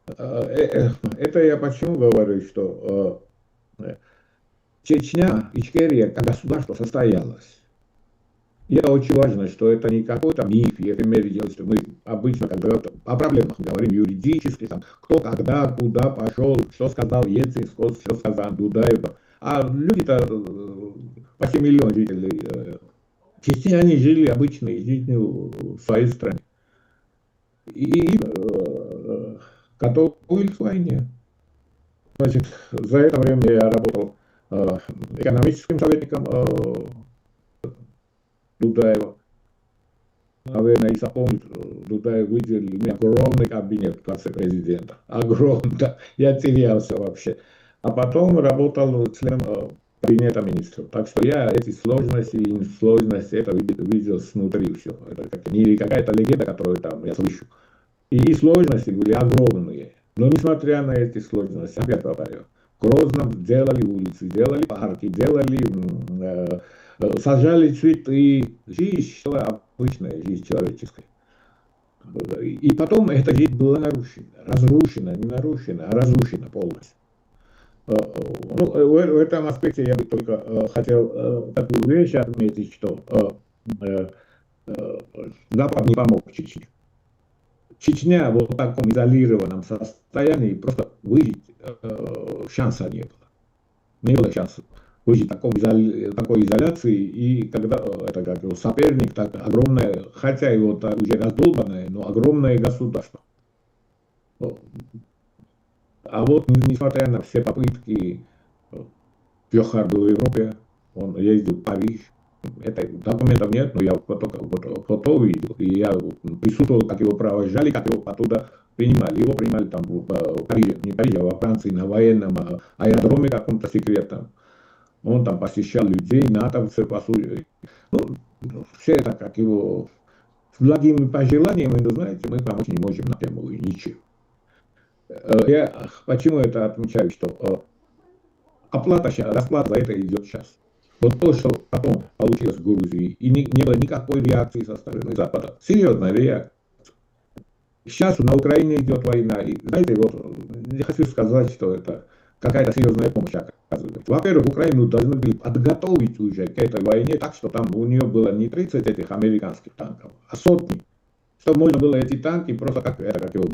Это я почему говорю, что Чечня, Ичкерия как государство состоялось. И это очень важно, что это не какой-то миф, эфемерия, что мы обычно, когда о проблемах говорим юридически, там, кто, когда, куда пошел, что сказал Ельцин, что сказал Дудаев. А люди-то, почти 1 миллион жителей, Чечне, они жили обычной жизнью в своей стране. И готовились к войне. Значит, за это время я работал экономическим советником Дудаева. Наверное, и запомнит, Дудаев выделил мне огромный кабинет в конце президента. Огромный. Я терялся вообще. А потом работал членом кабинета министров. Так что я эти сложности и несложности это видел снутри все. Это не какая-то легенда, которую там я слышу. И сложности были огромные. Но несмотря на эти сложности, опять повторю, в Грозном делали улицы, делали парки, сажали цветы. Жизнь шла обычная, жизнь человеческая. И потом эта жизнь была нарушена, разрушена, не нарушена, а разрушена полностью. В этом аспекте я бы только хотел такую вещь отметить, что Запад не помог Чечне. Чечня в вот таком изолированном состоянии просто выжить шанса не было. Не было шанса выжить в такой изоляции, и когда это как соперник, так огромное, хотя его уже раздолбанное, но огромное государство. А вот несмотря на все попытки, Джохар был в Европе, он ездил в Париж. Это документов нет, но я фото видел, и я присутствовал, как его провожали, как его оттуда Его принимали там в Париже, не Париже, а во Франции на военном аэродроме каком-то секретном. Он там посещал людей, натовцев, ну, все это как его с благими пожеланиями, вы знаете, мы помочь не можем напрямую ничем. Я почему это отмечаю, что расплата за это идет сейчас. Вот то, что потом получилось в Грузии, и не было никакой реакции со стороны Запада. Серьезная реакция. Сейчас на Украине идет война. И, знаете, вот не хочу сказать, что это какая-то серьезная помощь оказывается. Во-первых, Украину должны были подготовить уже к этой войне, так что там у нее было не 30 этих американских танков, а сотни. Чтобы можно было эти танки просто как его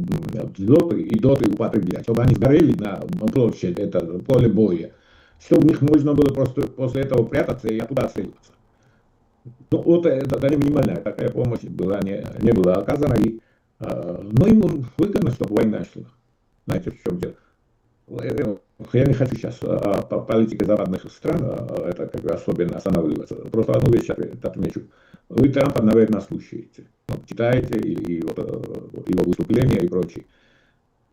лоты и доты употреблять, чтобы они сгорели на площади, это поле боя, чтобы в них можно было просто после этого прятаться и оттуда отстреливаться. Ну, вот это минимальная такая помощь была, не была оказана, но ему выгодно, чтобы война шла. Знаете, в чем дело? Я не хочу сейчас по политике западных стран это как бы особенно останавливаться. Просто одну вещь отмечу. Вы Трампа, наверное, слушаете. Читаете и вот, его выступления и прочее.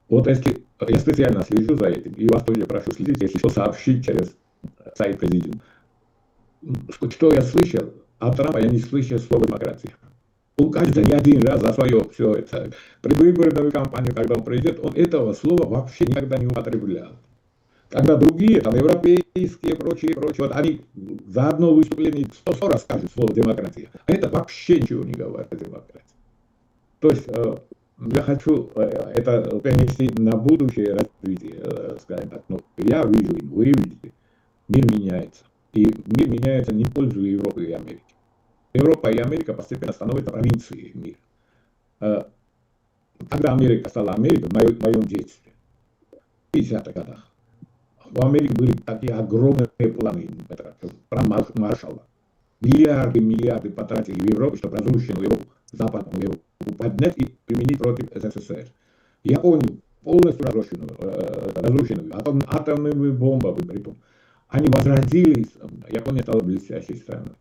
Вот если я специально слежу за этим, и вас тоже прошу следить, если что, сообщить через сайт президиума. Что я слышал, от Трампа я не слышал слова демократия. Он, кажется, не один раз за свое все это. При выборной кампании, когда он придет, он этого слова вообще никогда не употреблял. Когда другие, там, европейские, прочие, вот они за одно выступление 100 раз скажут слово демократия. А это вообще ничего не говорит о демократии. То есть, я хочу это перенести на будущее развитие, скажем так. Но я вижу, вы видите, мир меняется. И мир меняется не в пользу Европы и Америки. Европа и Америка постепенно становятся провинцией мира. Когда Америка стала Америкой, в моем детстве, в 50-х годах, в Америке были такие огромные планы, план Маршалла. Миллиарды потратили в Европу, чтобы разрушенную Европу, Западную Европу, поднять и применить против СССР. Японию полностью разрушенную атомными бомбами, притом. Они возродились, Япония стала блестящей страной.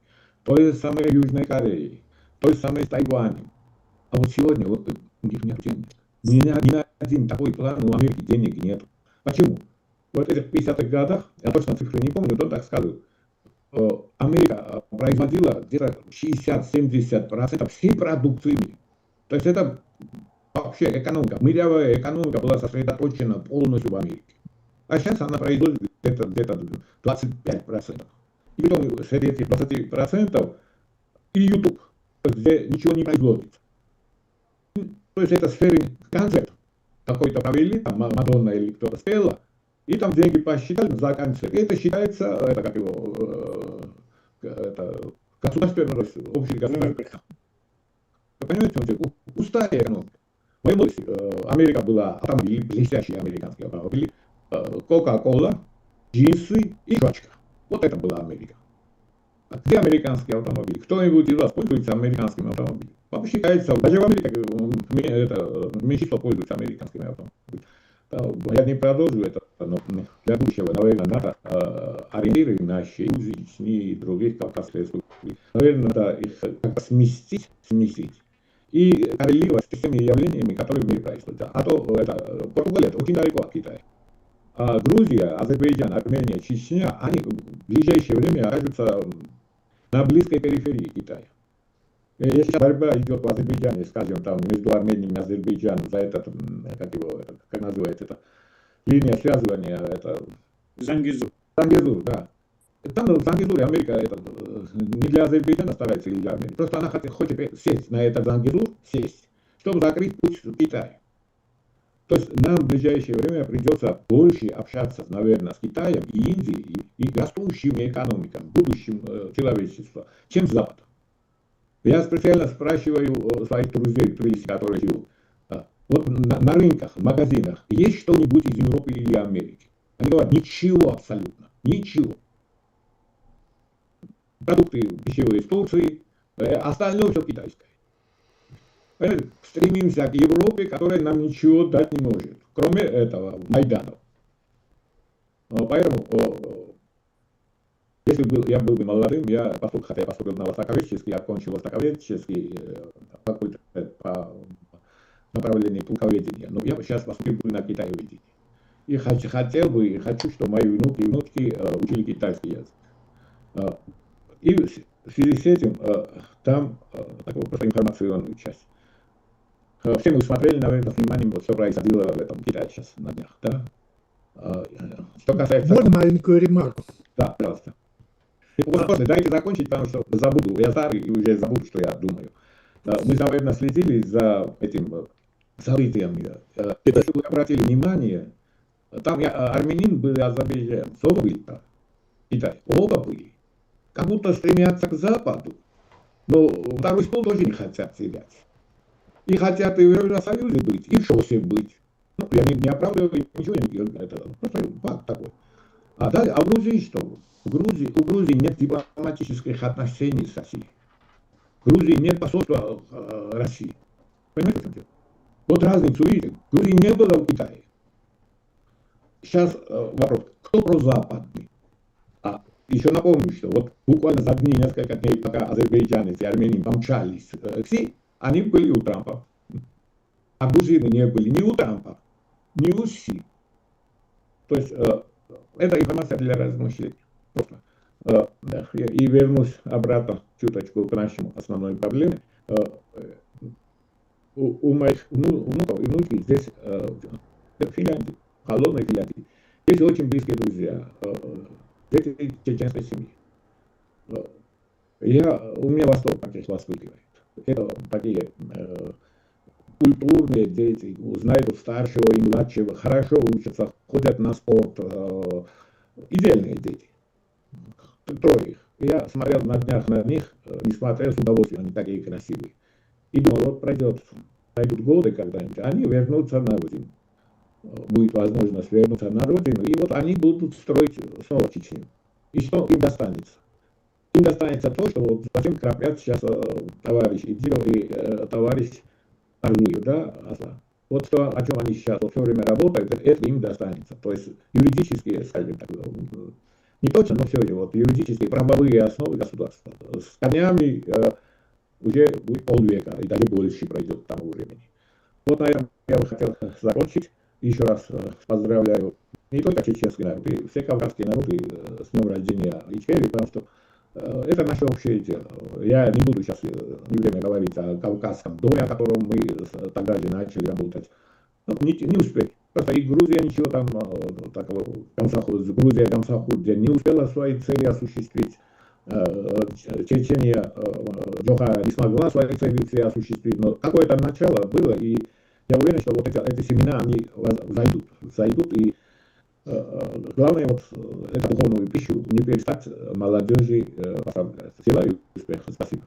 То же самое Южной Кореей, то же самое с Тайванем. А вот сегодня вот, у них нет денег. Ни на один такой план у Америки денег нет. Почему? Вот в этих 50-х годах, я точно цифры не помню, но так скажу, Америка производила где-то 60-70% всей продукции мира. То есть это вообще экономика, мировая экономика была сосредоточена полностью в Америке. А сейчас она производит где-то 25%. И потом среди этих 20% и YouTube, где ничего не производится. То есть это сферы концерт. Какой-то провели, там Мадонна или кто-то спела, и там деньги посчитали за концерт. И это считается, это как его, это государственный, общий государственный. Вы понимаете, пустая экономика. В моей молодости Америка была автомобили, блестящие американские автомобили, Кока-Кола, джинсы и жвачка. Вот это была Америка. А где американские автомобили? Кто-нибудь из вас пользуется американскими автомобилями? Вам считается, даже в Америке меньшинство пользуется американскими автомобилями. Я не продолжу это, но для будущего, наверное, надо ориентировать на Союз и других кавказских республик. Наверное, надо их как-то сместить и коррелировать с теми явлениями, которые в мире происходят. А то Португалия это очень далеко от Китая. А Грузия, Азербайджан, Армения, Чечня, они в ближайшее время окажутся на близкой периферии Китая. Если борьба идет в Азербайджане, скажем, там между Арменией и Азербайджаном за этот, как называется это, линия связывания, это Зангезур, да. Там в Зангезуре Америка это, не для Азербайджана старается или для Армении, просто она хочет сесть на этот Зангезур, чтобы закрыть путь к Китаю. То есть нам в ближайшее время придется больше общаться, наверное, с Китаем и Индией и растущими экономиками, будущим человечества, чем с Западом. Я специально спрашиваю своих друзей, которые живут. Вот на рынках, в магазинах есть что-нибудь из Европы или Америки? Они говорят, ничего абсолютно, ничего. Продукты дешевые из Турции, остальное все китайское. Стремимся к Европе, которая нам ничего дать не может, кроме этого Майданов. Поэтому, если я был бы молодым, хотя я поступил на востоковедческий, окончил востоковедческий факультет по направлении пулковедения. Но я сейчас посмотрю на китаеведение. И хотел бы, и хочу, чтобы мои внуки и внучки учили китайский язык. И в связи с этим там такую просто информационную часть. Все мы смотрели, наверное, с вниманием, вот, что происходило в этом Китае сейчас на днях. Да? Что касается... Можно маленькую ремарку? Да, пожалуйста. Просто дайте закончить, потому что забуду. Я старый и уже забуду, что я думаю. Мы, наверное, следили за этим событиями. Если вы обратили внимание, там армянин был и азербайджанец, оба были там. Китай, оба были. Как будто стремятся к Западу, но второй стол тоже не хотят терять. И хотят и в Евросоюзе быть, и в ШОСе быть. Ну, я не оправдываю ничего, это просто факт такой. А далее, а в Грузии что? У Грузии нет дипломатических отношений с Россией. В Грузии нет посольства России. Понимаете, в чем дело? Вот разницу видите. В Грузии не было в Китае. Сейчас вопрос, кто прозападный? Еще напомню, что вот буквально за несколько дней, пока азербайджанцы и армяне помчались все, они были у Трампа. А грузины не были ни у Трампа, ни у Си. То есть это информация для размышления. Просто. И вернусь обратно чуточку к нашему основной проблеме. У моих внуков и внучки здесь в Финляндии, в холодной Финляндии, есть очень близкие друзья. Дети чеченской семьи. У меня восторг таких воспитывает. Это такие культурные дети, знают старшего и младшего, хорошо учатся, ходят на спорт. Идеальные дети. Трое их. Я смотрел на днях на них, не смотрел с удовольствием, они такие красивые. И думал, вот пройдут годы когда-нибудь, они вернутся на родину. Будет возможность вернуться на родину, и вот они будут строить снова Чечню. И что им достанется? Им достанется то, что вот зачем крапят сейчас товарищ Идилов и товарищ Аргуев, да, вот что, о чем они сейчас вот все время работают, это им достанется. То есть юридические, скажем так, не точно, но все же вот юридические правовые основы государства. С корнями уже будет полвека, и даже больше пройдет к тому времени. Вот, наверное, я бы хотел закончить. Еще раз поздравляю не только чеченский народ, и все кавказские народы с днем рождения Ичкерии, потому что это наше общее дело. Я не буду сейчас не время говорить о Кавказском доме, о котором мы тогда же начали работать. Не успели. Просто и Грузия ничего там такого, Грузия Гамсахурдия не успела свои цели осуществить. Чечения Джоха не смогла свои цели все осуществить, но какое-то начало было, и я уверен, что вот эти семена, они зайдут, и главное, вот эту духовную пищу не перестать молодежи поставлять. Сила и успех. Спасибо.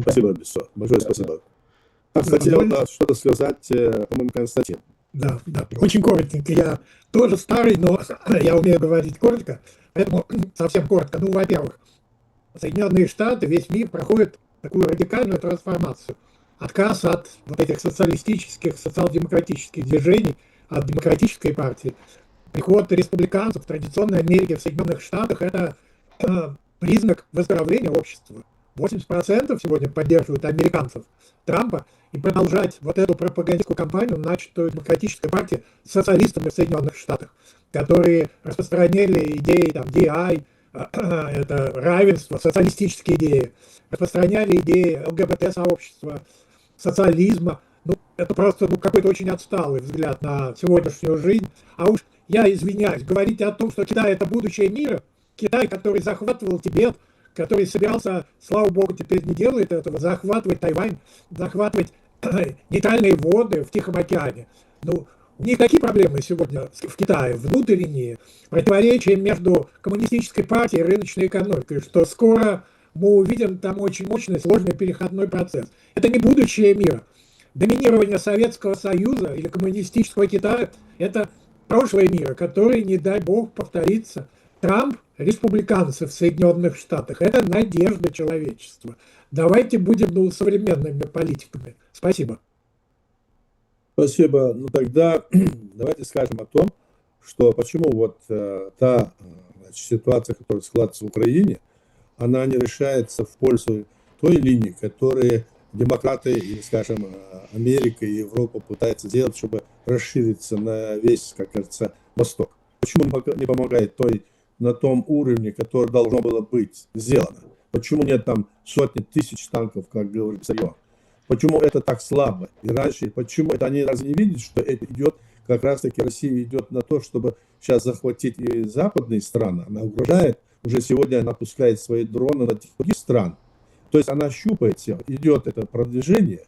Спасибо, Бессо. Большое спасибо. Хотел что-то сказать, по-моему, Константин. Да, очень коротенько. Я тоже старый, но я умею говорить коротко, поэтому совсем коротко. Ну, во-первых, Соединенные Штаты, весь мир проходит такую радикальную трансформацию. Отказ от вот этих социалистических, социал-демократических движений, от демократической партии. Приход республиканцев в традиционной Америке, в Соединенных Штатах – это признак выздоровления общества. 80% сегодня поддерживают американцев Трампа, и продолжать вот эту пропагандистскую кампанию, начатую демократической партией с социалистами в Соединенных Штатах, которые распространяли идеи там, DI, это равенство, социалистические идеи, распространяли идеи ЛГБТ-сообщества, социализма. Ну, это просто какой-то очень отсталый взгляд на сегодняшнюю жизнь. А уж я извиняюсь, говорить о том, что Китай – это будущее мира, Китай, который захватывал Тибет, который собирался, слава богу, теперь не делает этого, захватывать Тайвань, захватывать нейтральные воды в Тихом океане. Ну, у них такие проблемы сегодня в Китае, внутренние, противоречия между коммунистической партией и рыночной экономикой, что скоро мы увидим там очень мощный, сложный переходной процесс. Это не будущее мира. Доминирование Советского Союза или коммунистического Китая – это прошлое мира, которое, не дай бог, повторится. Трамп, республиканцы в Соединенных Штатах – это надежда человечества. Давайте будем современными политиками. Спасибо. Спасибо. Ну тогда давайте скажем о том, что почему вот та ситуация, которая складывается в Украине, она не решается в пользу той линии, которая демократы и, скажем, Америка и Европа пытаются делать, чтобы расшириться на весь, как говорится, Восток. Почему не помогает на том уровне, который должно было быть сделано? Почему нет там сотни тысяч танков, как говорит Сарьон? Почему это так слабо? И раньше, почему это они разве не видят, что это идет, как раз таки Россия идет на то, чтобы сейчас захватить и западные страны. Она угрожает, уже сегодня она пускает свои дроны на другие страны. То есть она щупает все, идет это продвижение.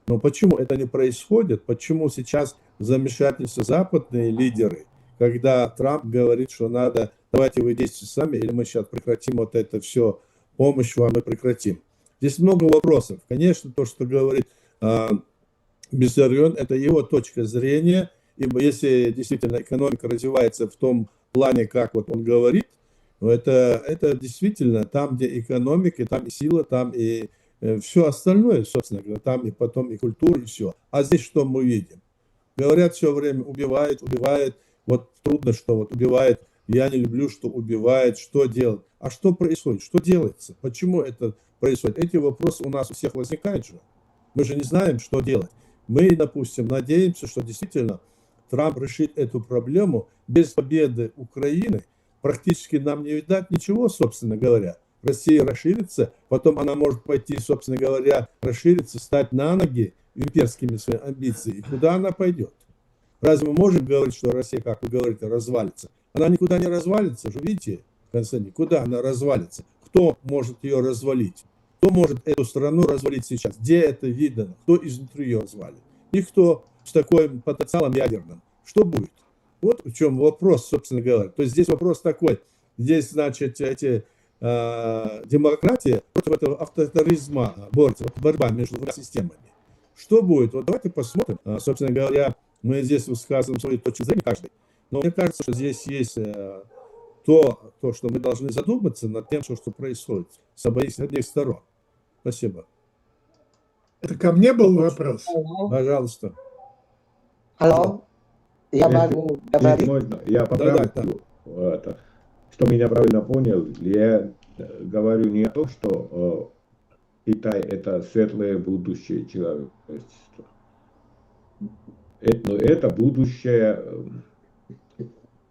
Но почему это не происходит? Почему сейчас замешательство западные лидеры, когда Трамп говорит, что надо, давайте вы действуйте сами, или мы сейчас прекратим вот это все, помощь вам и прекратим. Здесь много вопросов. Конечно, то, что говорит Бессарион, это его точка зрения. Ибо если действительно экономика развивается в том плане, как вот он говорит, это действительно там, где экономика, там и сила, там и все остальное, собственно говоря, там и потом и культура, и все. А здесь что мы видим? Говорят все время, убивает. Вот трудно, что вот убивает. Я не люблю, что убивает, что делать. А что происходит? Что делается? Почему это происходит? Эти вопросы у нас у всех возникают же. Мы же не знаем, что делать. Мы, допустим, надеемся, что действительно Трамп решит эту проблему. Без победы Украины практически нам не видать ничего, собственно говоря. Россия расширится, потом она может пойти, собственно говоря, расшириться, стать на ноги имперскими своими амбициями. И куда она пойдет? Разве мы можем говорить, что Россия, как вы говорите, развалится? Она никуда не развалится, уже видите, в конце, никуда она развалится. Кто может ее развалить? Кто может эту страну развалить сейчас? Где это видно? Кто изнутри ее развалит? Никто с таким потенциалом ядерным. Что будет? Вот в чем вопрос, собственно говоря. То есть здесь вопрос такой. Здесь, значит, демократия против этого авторитаризма борется, вот борьба между двумя системами. Что будет? Вот давайте посмотрим. Собственно говоря, мы здесь высказываем свои точки зрения каждый. Но мне кажется, что здесь есть то, что мы должны задуматься над тем, что происходит с обеих сторон. Спасибо. Это ко мне был вопрос? Пожалуйста. Алло, я могу говорить? Можно, я поправлю, что меня правильно понял. Я говорю не о том, что Китай это светлое будущее человечества. Это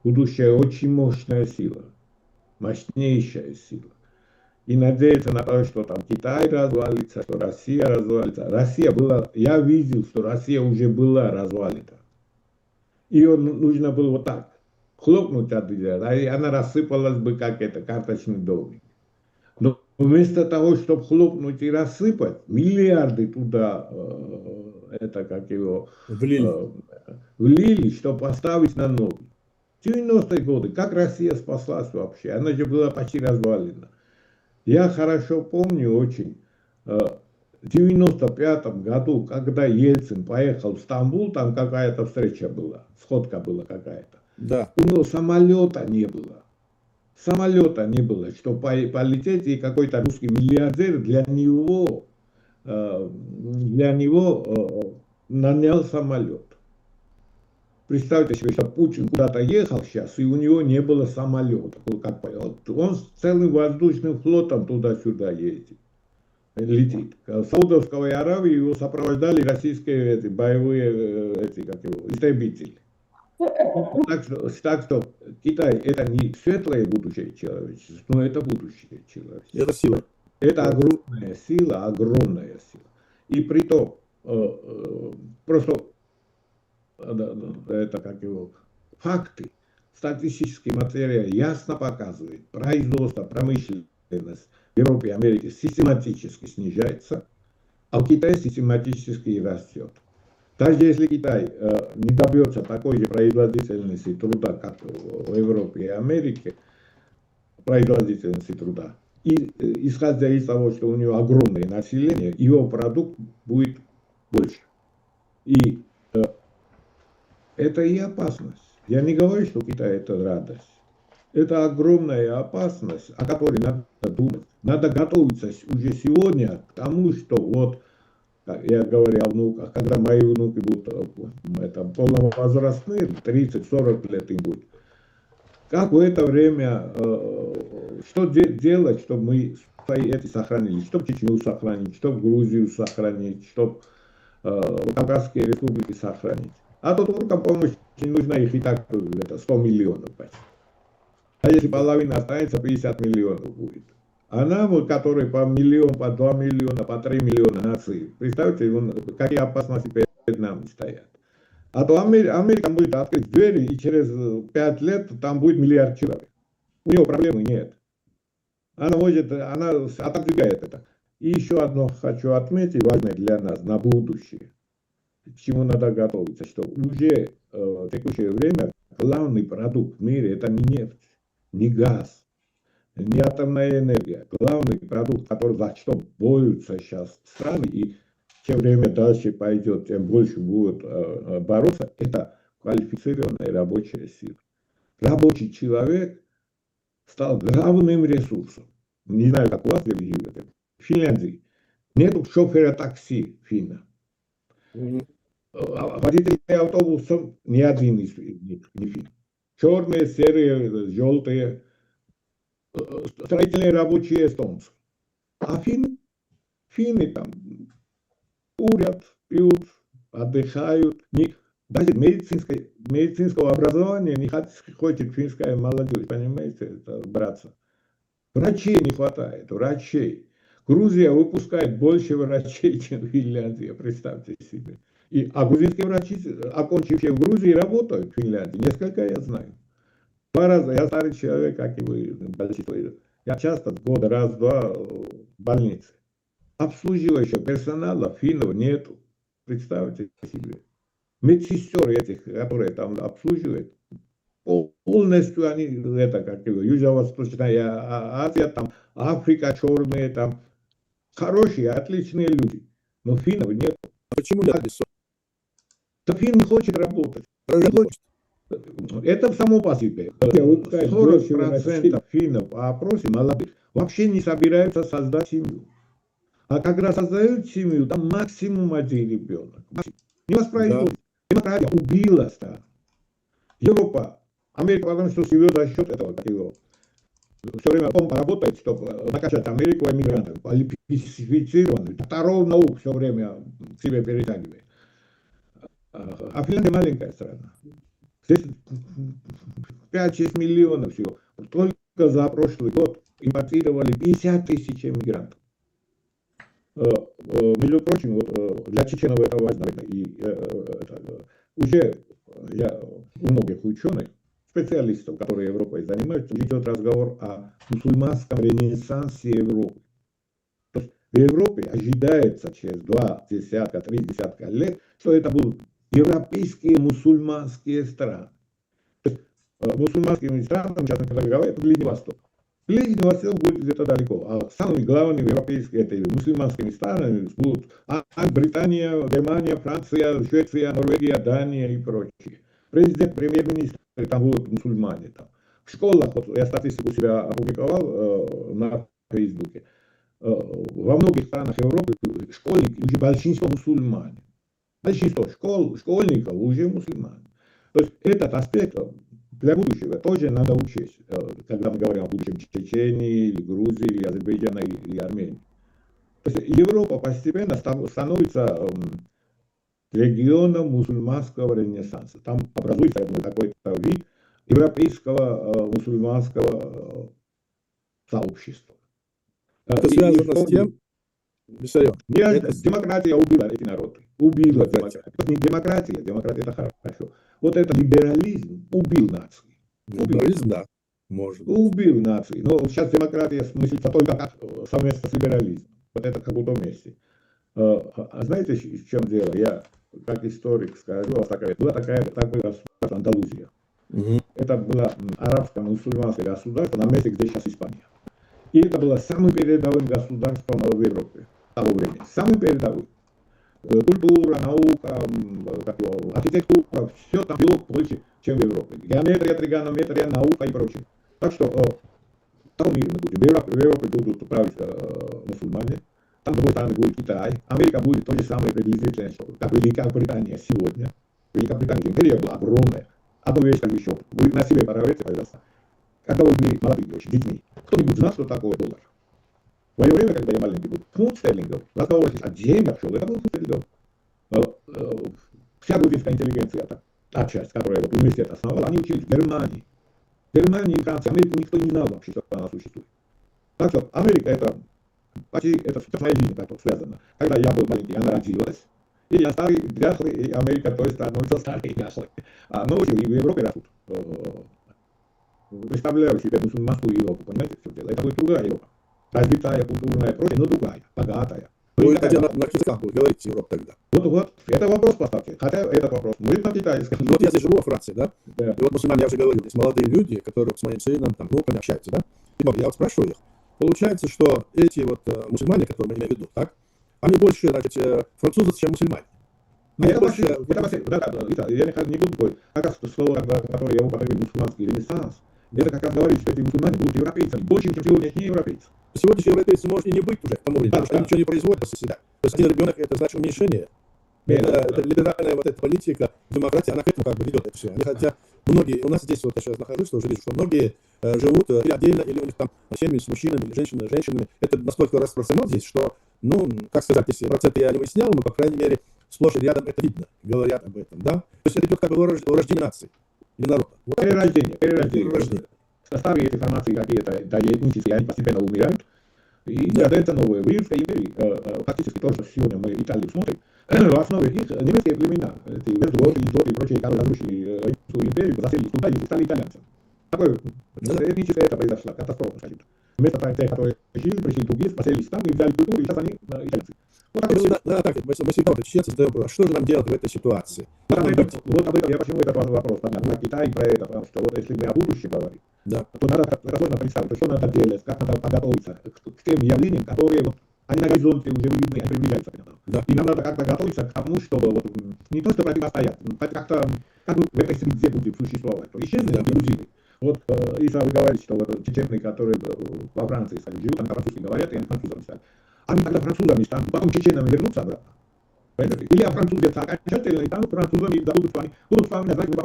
будущее очень мощная сила, мощнейшая сила. И надеяться на то, что там Китай развалится, что Россия развалится. Россия была, я видел, что Россия уже была развалена. Ее нужно было вот так хлопнуть от дверь, и она рассыпалась бы, как это, карточный домик. Но вместо того, чтобы хлопнуть и рассыпать, миллиарды туда, это как его, влили, чтобы поставить на ноги. 90-е годы, как Россия спаслась вообще? Она же была почти развалена. Я хорошо помню очень, в 95 году, когда Ельцин поехал в Стамбул, там какая-то встреча была, сходка была какая-то. Да. У него самолета не было. Самолета не было, что полететь, и какой-то русский миллиардер для него нанял самолет. Представьте себе, что Путин куда-то ехал сейчас, и у него не было самолета. Он с целым воздушным флотом туда-сюда ездит, летит. В Саудовской Аравии его сопровождали российские боевые истребители. Так что Китай это не светлое будущее человечества, но это будущее человечества. Это сила. Это огромная сила, огромная сила. И при том, просто это как его факты, статистический материал ясно показывает, производство, промышленность в Европе и Америке систематически снижается, а в Китае систематически растет. Даже если Китай не добьется такой же производительности труда, как в Европе и Америке, производительности труда, и исходя из того, что у него огромное население, его продукт будет больше. И это и опасность. Я не говорю, что Китай это радость. Это огромная опасность, о которой надо думать. Надо готовиться уже сегодня к тому, что вот, я говорю о внуках, когда мои внуки будут полновозрастные, 30-40 лет им будет. Как в это время, что делать, чтобы мы свои эти сохранили, чтобы Чечню сохранить, чтобы Грузию сохранить, чтобы Кавказские республики сохранить. А то только помощь нужна их и так это 100 миллионов почти. А если половина останется, 50 миллионов будет. А нам, вот, которые по миллион, по 2 миллиона, по 3 миллиона наций, представьте, какие опасности перед нами стоят. А то Америка будет открыть двери, и через 5 лет там будет миллиард человек. У него проблемы нет. Она отодвигает это. И еще одно хочу отметить, важное для нас, на будущее. К чему надо готовиться, что уже в текущее время главный продукт в мире это не нефть, не газ, не атомная энергия. Главный продукт, за что борются сейчас страны, и чем время дальше пойдет, тем больше будут бороться, это квалифицированная рабочая сила. Рабочий человек стал главным ресурсом. Не знаю, как у вас живете. В Финляндии нету шофера такси финна. Водителей автобусов ни один из них не фин. Черные, серые, желтые, строительные рабочие эстонцы. А финны там курят, пьют, отдыхают. Даже медицинского образования не хочет финская молодежь, понимаете, это, братцы. Врачей не хватает, врачей. Грузия выпускает больше врачей, чем Финляндия, представьте себе. А грузинские врачи, окончившие в Грузии, работают в Финляндии. Несколько я знаю. 2 раза, я старый человек, как и вы, большинство. Я часто в год, раз-два в больнице. Обслуживающего персонала финнов нету. Представьте себе. Медсестер этих, которые там обслуживают, полностью они, это как Юго-Восточная Азия, там Африка, черные, там хорошие, отличные люди. Но финнов нет. Почему нет? Да финн хочет работать. Хочет. Это само по себе. 40% финнов по опросе молодых вообще не собираются создать семью. А когда создают семью, там максимум 1 ребенок. Не воспроизводится. Демократия убила страну. Европа, Америка, потому что живет за счет этого, как его. Все время он работает, чтобы накачать Америку эмигрантов, квалифицированных, докторов наук все время к себе перетягивает. А Финляндия маленькая страна. Здесь 5-6 миллионов всего. Только за прошлый год импортировали 50 тысяч эмигрантов. Между прочим, вот, для чеченов это важно. И уже у многих ученых, специалистов, которые Европой занимаются, идет разговор о мусульманском ренессансе Европы. То есть в Европе ожидается через 2-3 десятка лет, что это будут европейские мусульманские страны. То есть, мусульманскими странами, сейчас говорят, Ближний Восток. Ближний Восток будет где-то далеко, а самыми главными европейскими мусульманскими странами будут Британия, Германия, Франция, Швеция, Норвегия, Дания и прочие. Президент, премьер-министр, там будут мусульмане. Там. В школах, вот я статистику себя опубликовал на Фейсбуке, во многих странах Европы школьники уже большинство мусульмане. Большинство школьников уже мусульмане. То есть этот аспект для будущего тоже надо учесть, когда мы говорим о будущем Чечении, или Грузии, или Азербайджана, или Армении. То есть Европа постепенно становится регионом мусульманского ренессанса. Там образуется какой-то вид европейского мусульманского сообщества. Это связано с тем, демократия убила эти народы. Убила демократию. Не демократия это хорошо. Вот это либерализм убил нации. Либерализм, да, может. Убил нации. Но сейчас демократия смыслится только как совместно с либерализмом. Вот это как будто вместе. А знаете, в чем дело? Я как историк скажу, была такое государство Андалузия. Это было арабско-мусульманское государство на месте, где сейчас Испания. И это было самым передовым государством в Европе того времени. Самым передовым. Культура, наука, архитектура, все там было больше, чем в Европе. Геометрия, тригонометрия, наука и прочее. Так что в том мире мы будем. В Европе будут править мусульмане. Там, с другой стороны, будет Китай. Америка будет то же самое приблизительно, как Великобритания сегодня. Великобритания империя была огромная. Одну вещь как еще. Вы на себе проверьте, пожалуйста. Когда вы были молодыми, детьми, кто-нибудь знал, что такое доллар? мое время, когда я маленький был, фунт стерлингов, разговаривать о деньгах шел, это был фунт стерлингов. Вся грузинская интеллигенция, та часть, которая вот университет основала, они учились в Германии. В Германии, Франции, Америку никто не знал вообще, что она существует. Так что Америка это почти это с моей жизнью так вот связано. Когда я был маленький, она родилась. И я старый, дряхлый, и Америка той страной, кто старый и дряхлый. Но и в Европе растут. Представляю себе мусульманскую Европу, понимаете, в чем дело? Это будет другая Европа. Развитая, культурная, прочее, но другая, богатая. Вы хотя на каких языках будете говорить Европа тогда? Вот, это вопрос поставьте. Хотя этот вопрос будет на китайском. Вот я здесь живу во Франции, да? Да. И вот мусульмане, я уже говорил, здесь молодые люди, которые с моим сыном, там, внуками общаются, да? И я вот спрашиваю их. Получается, что эти вот мусульмане, которые мы имеем в виду, так? Они больше, значит, французы, чем мусульмане. Это вообще, я не буду говорить, как раз слово, которое я употребил, мусульманский ренессанс, это как раз говорит, что эти мусульмане будут европейцами, больше, чем сегодняшние европейцы. Сегодняшние европейцы может и не быть уже к тому времени, потому что они ничего не производят после себя. То есть один ребенок это значит уменьшение. Это либеральная вот эта политика, демократия, она к этому как бы ведет это все. Они хотят, многие, у нас здесь вот я сейчас нахожусь, уже вижу, что многие живут или отдельно, или у них там семьи с мужчинами, или женщинами. Это настолько распространено здесь, что, ну, как сказать, если проценты я не выяснял, но, по крайней мере, сплошь и рядом это видно, говорят об этом, да? То есть это идет как бы рождение нации или народа. Вот Перерождение. Старые эти формации какие-то, да, этнические, они постепенно умирают. И это новые. В Римской империи, фактически то, что сегодня мы Италию смотрим, в основе их немецкие племена, эти вертуоты, идиоты и прочие, которые разрушили Римскую империю, заселились туда и стали итальянцами. Такое этническое это произошло, катастрофа, скажем. Вместо тех, которые жили, пришли другие, поселились там и взяли культуру, и сейчас они итальянцы. Вот так мы всегда вот сейчас задаем вопрос, что же нам делать в этой ситуации? Вот об этом я почему этот вопрос поднял на Китай про это, потому что вот если мы о будущем говорим, да, то надо разумно представить, что надо делать, как надо подготовиться к тем явлениям, которые вот, они на горизонте уже видны, они приближаются к нам. Да. И нам надо как-то готовиться к тому, чтобы вот, не то что противостоять, как-то как в этой среде будет существовать. Исчезнут грузины. Вот Иса, вы говорите, что вот чеченцы, которые во Франции стали, живут, там по-французски говорят, и они французами стали. Они тогда французами станут, потом чеченами вернутся обратно. Или французятся окончательно, и там французами будут с вами назвать по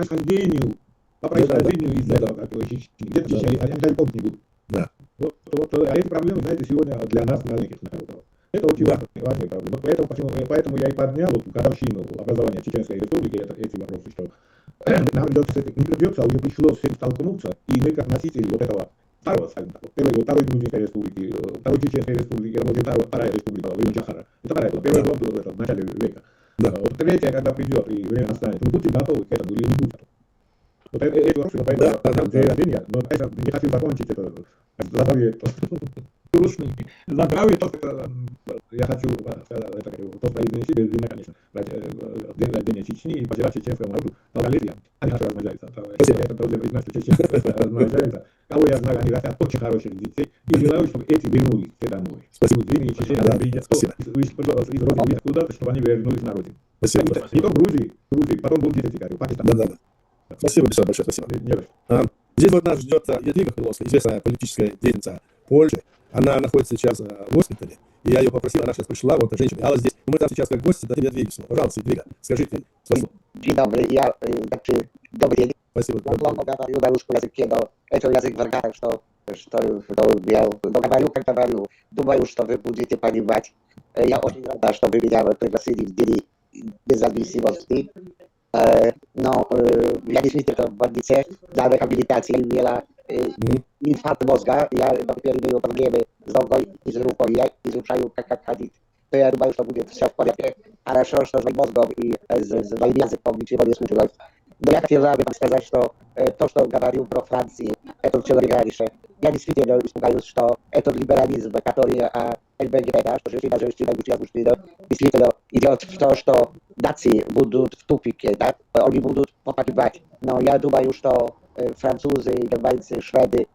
происхождению из этого, как его Чечни. Где-то Чечня, они даже помнить не будут. Да. Вот, а эти проблемы, знаете, сегодня для нас, маленьких народов, это очень важные проблемы. Поэтому я и поднял вот годовщину образования Чеченской республики, эти вопросы, что нам не придется, а уже пришлось с этим столкнуться, и мы как носители вот этого старого, скажем так, второй Грузинской республики, второй Чеченской республики, вторая республика во время Джахара. Это вторая была, первая была в начале века. Да. Вот третья, когда придет и время настанет, мы будем готовы к этому или не будем. Вот эти вопросы, поэтому день рождения, но это не хочу закончить это заглавие грустный. Заглавие только я хочу то произнести без вины, конечно, день рождения Чечни и пожелать чеченскому народу долголетия. Они хорошо размножаются. Это должен признать, что чеченцы размножаются. Кого я знаю, они растят очень хороших детей. И желаю, чтобы эти вернулись все домой. Спасибо. Грузины, чеченцы, из родины куда-то, чтобы они вернулись на родину. Спасибо. Не то в Грузии, потом будут дети, Пакистан. Да. Спасибо большое, спасибо. Здесь вот нас ждет Ядвига Хмеловская, известная политическая деятельница Польши. Она находится сейчас в госпитале. И я ее попросил, она сейчас пришла, вот женщина. Алла здесь. Мы там сейчас как гости дадим Ядвиге слово. Пожалуйста, Ядвига, скажите слово. Dzień dobry, dobry dzień. Спасибо. Я плохо говорю на русском языке, но это язык врага, что я говорю, как говорю. Думаю, что вы будете понимать. Я очень рада, что вы меня пригласили в День независимости. Но я действительно в больнице на рехабилитации имела инфаркт мозга. Я теперь имею проблемы с ногой и с рукой. Я изучаю, как ходить. То я думаю, что будет все в порядке. Хорошо, что с моим мозгом и с моим языком ничего не случилось. Но я хотел об этом сказать, что то, что говорил про Францию, это человек раньше. Я действительно испугаюсь, что этот либерализм, который ЛГБТ, что женщина, мужчина, действительно идет в то, что нации будут в тупике, да? Они будут погибать. Но я думаю, что французы, германцы, шведы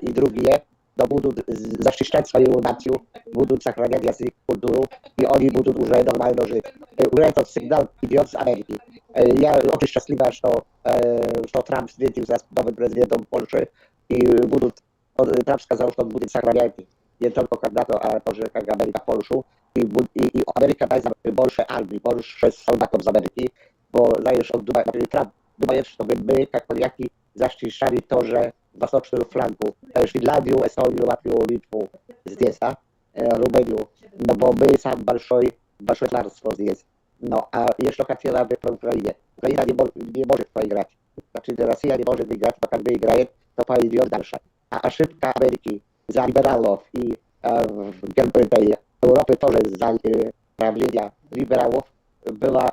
и другие будут защищать свою нацию, будут сохранять язык, культуру, и они будут уже нормально жить. Уже этот сигнал идет с Америки. Я очень счастлива, что Трамп встретился с новым президентом Польши, и Трамп сказал, что он будет сохранять не только когда-то, а тоже как Америка Польшу, и Америка даст больше армии, больше солдатов из Америки, bo знаешь, Трамп думает, чтобы мы, как поляки, защищали тоже восточную флангу, Финляндию, Эстонию, Латвию, Литву здесь, да? Румынию, no bo my sam большое czarstwo jest. No, a jeszcze хотела про Украине. Украина не может проиграть. Значит, Россия не может выиграть, пока выиграет, то пойдет дальше. А ошибка Америки за либералов и Europy тоже за правления либералов была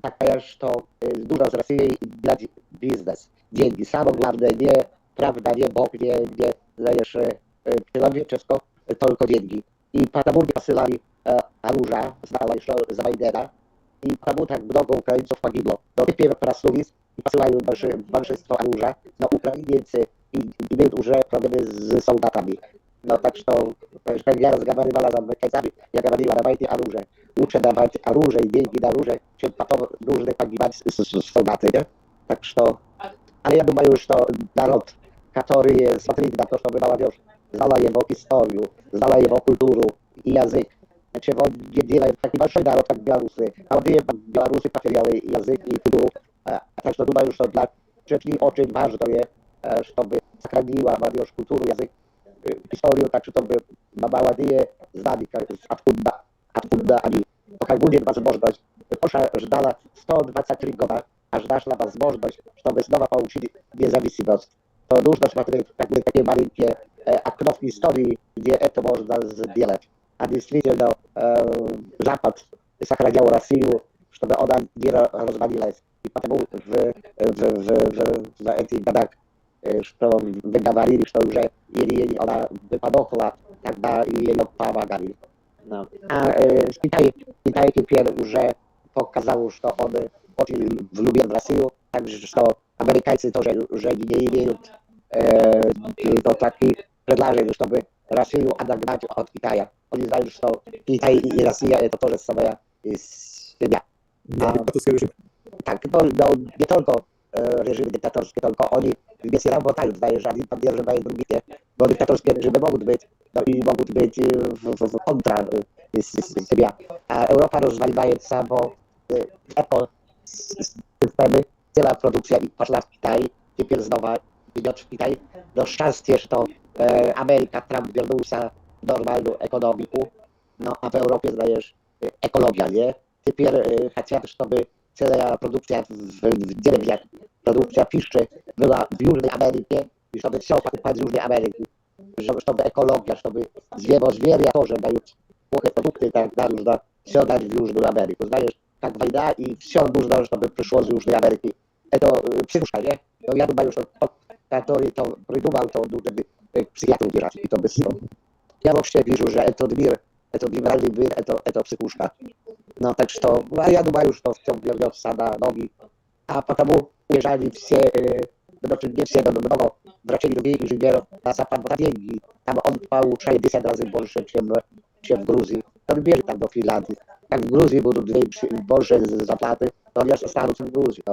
такая, что нужно с Россией делать бизнес, деньги. Самое главное, не правда, не Бог, не знаешь, человеческое, только деньги. И потому не посылали оружие, знала еще за Байдена, и потому так много украинцев погибло. Но теперь проснулись и посылают большинство оружия, но украинцы имеют уже проблемы с солдатами. No tak, что, как я разговаривала с американцами, я говорила, давайте оружие. Лучше давать оружие, деньги на оружие, чем потом нужно погибать с солдатами. Так что, але я думаю, что народ, который смотрит на то, что молодежь знала его историю, знала его культуру и язык, чего не делает такой большой народ, как белорусы. А вот белорусы потеряли язык и культуру. Так что думаю, что для Чечни очень важно, чтобы сохранила молодежь культуру, язык, историю, так чтобы молодые знали, откуда они. Пока будет возможность. Польша ждала 123 года, аж нашла возможность, чтобы снова получить независимость. То нужно смотреть, как бы такие маленькие окно в истории, где это можно сделать. А действительно, Запад сохранял Россию, чтобы она не развалилась. И потому в этих годах, что вы говорили, что уже еле она бы подохла, тогда ее помогали. No. A Kitaj теперь уже показал, что он очень влюблен в Россию, также что американцы тоже уже не имеют таких предложений, чтобы Россию отогнать от Китая. Они знают, что Китай и Россия это тоже самая семья. Так, но не только режим диктаторский, только они вместе работают, знаешь, один поддерживает другие. Но диктаторские режимы могут быть, но и могут быть в контра себя. А Европа развивается, bo ekosystemy, cała produkcja poszła w Kitaj, теперь снова идет в Китай. Но szczęście, что Америка, Трамп вернулся в нормальную экономику, no a w Europie, знаешь, экология, nie? Теперь хотят, чтобы целая продукция в деревьях, продукция пищи была в Южной Америке, и чтобы все покупать в Южной Америке, чтобы экология, чтобы звери тоже дают плохие продукты, тогда нужно все дать в Южную Америку. Знаешь, как война, и все нужно, чтобы пришло из Южной Америки. Это психушка, не? Но я думаю, что тот, который то придумал, то нужно к психиатру бежать, и то без всего. Я вообще вижу, что этот мир, этот либеральный мир, это психушка. No tak, что я думаю, что все вернется на ноги. А потому уезжали все, значит, не все, но много врачей, людей, инженеров на Запад на деньги. Там он получает 10 раз больше, чем в Грузии. Он бежит там до Финляндии. Как в Грузии будут больше зарплаты, то они останутся в Грузии.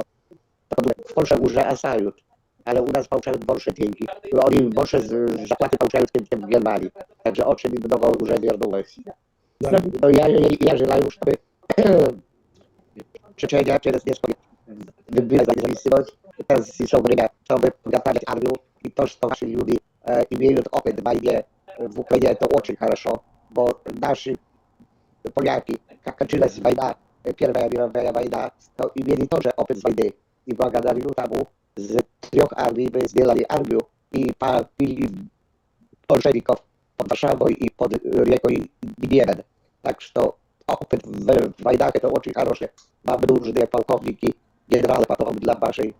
В Польше уже оставят, ale u nas получают больше деньги. Они больше зарплаты получают, чем в Германии. Także очень много уже вернулось. Но я желаю, чтобы Czeczenia через несколько выбила за независимость. Teraz są время, чтобы подготовить армию. И то, что ваши люди имеют опыт в войне в Украине, это очень хорошо. Bo наши поляки, как кончилась война, Первая мировая война, то имели тоже опыт с войны. И благодаря тому z 3 armii by сделали армию и побили большевиков под Варшавой и под рекой Днепр. Так что опыт в войнах это очень хороший. Вам нужны полковники, генералы потом для вашей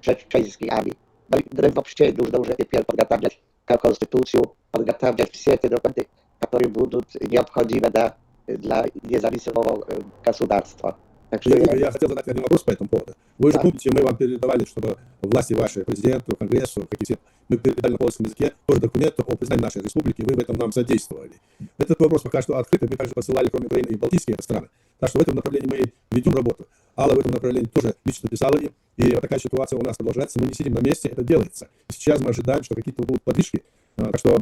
чеченской армии. Но вообще нужно уже теперь подготовить конституцию, подготовить все эти документы, которые будут необходимы для независимого государства. Я хотел задать один вопрос по этому поводу. Вы же помните, мы вам передавали, чтобы власти ваши, президенту, Конгрессу, мы передали на польском языке тоже документы о признании нашей республики, вы в этом нам содействовали. Этот вопрос пока что открытый, мы также посылали, кроме Украины, и Балтийские страны. Так что в этом направлении мы ведем работу. Алла в этом направлении тоже лично писала им, и вот такая ситуация у нас продолжается, мы не сидим на месте, это делается. И сейчас мы ожидаем, что какие-то будут подвижки, так что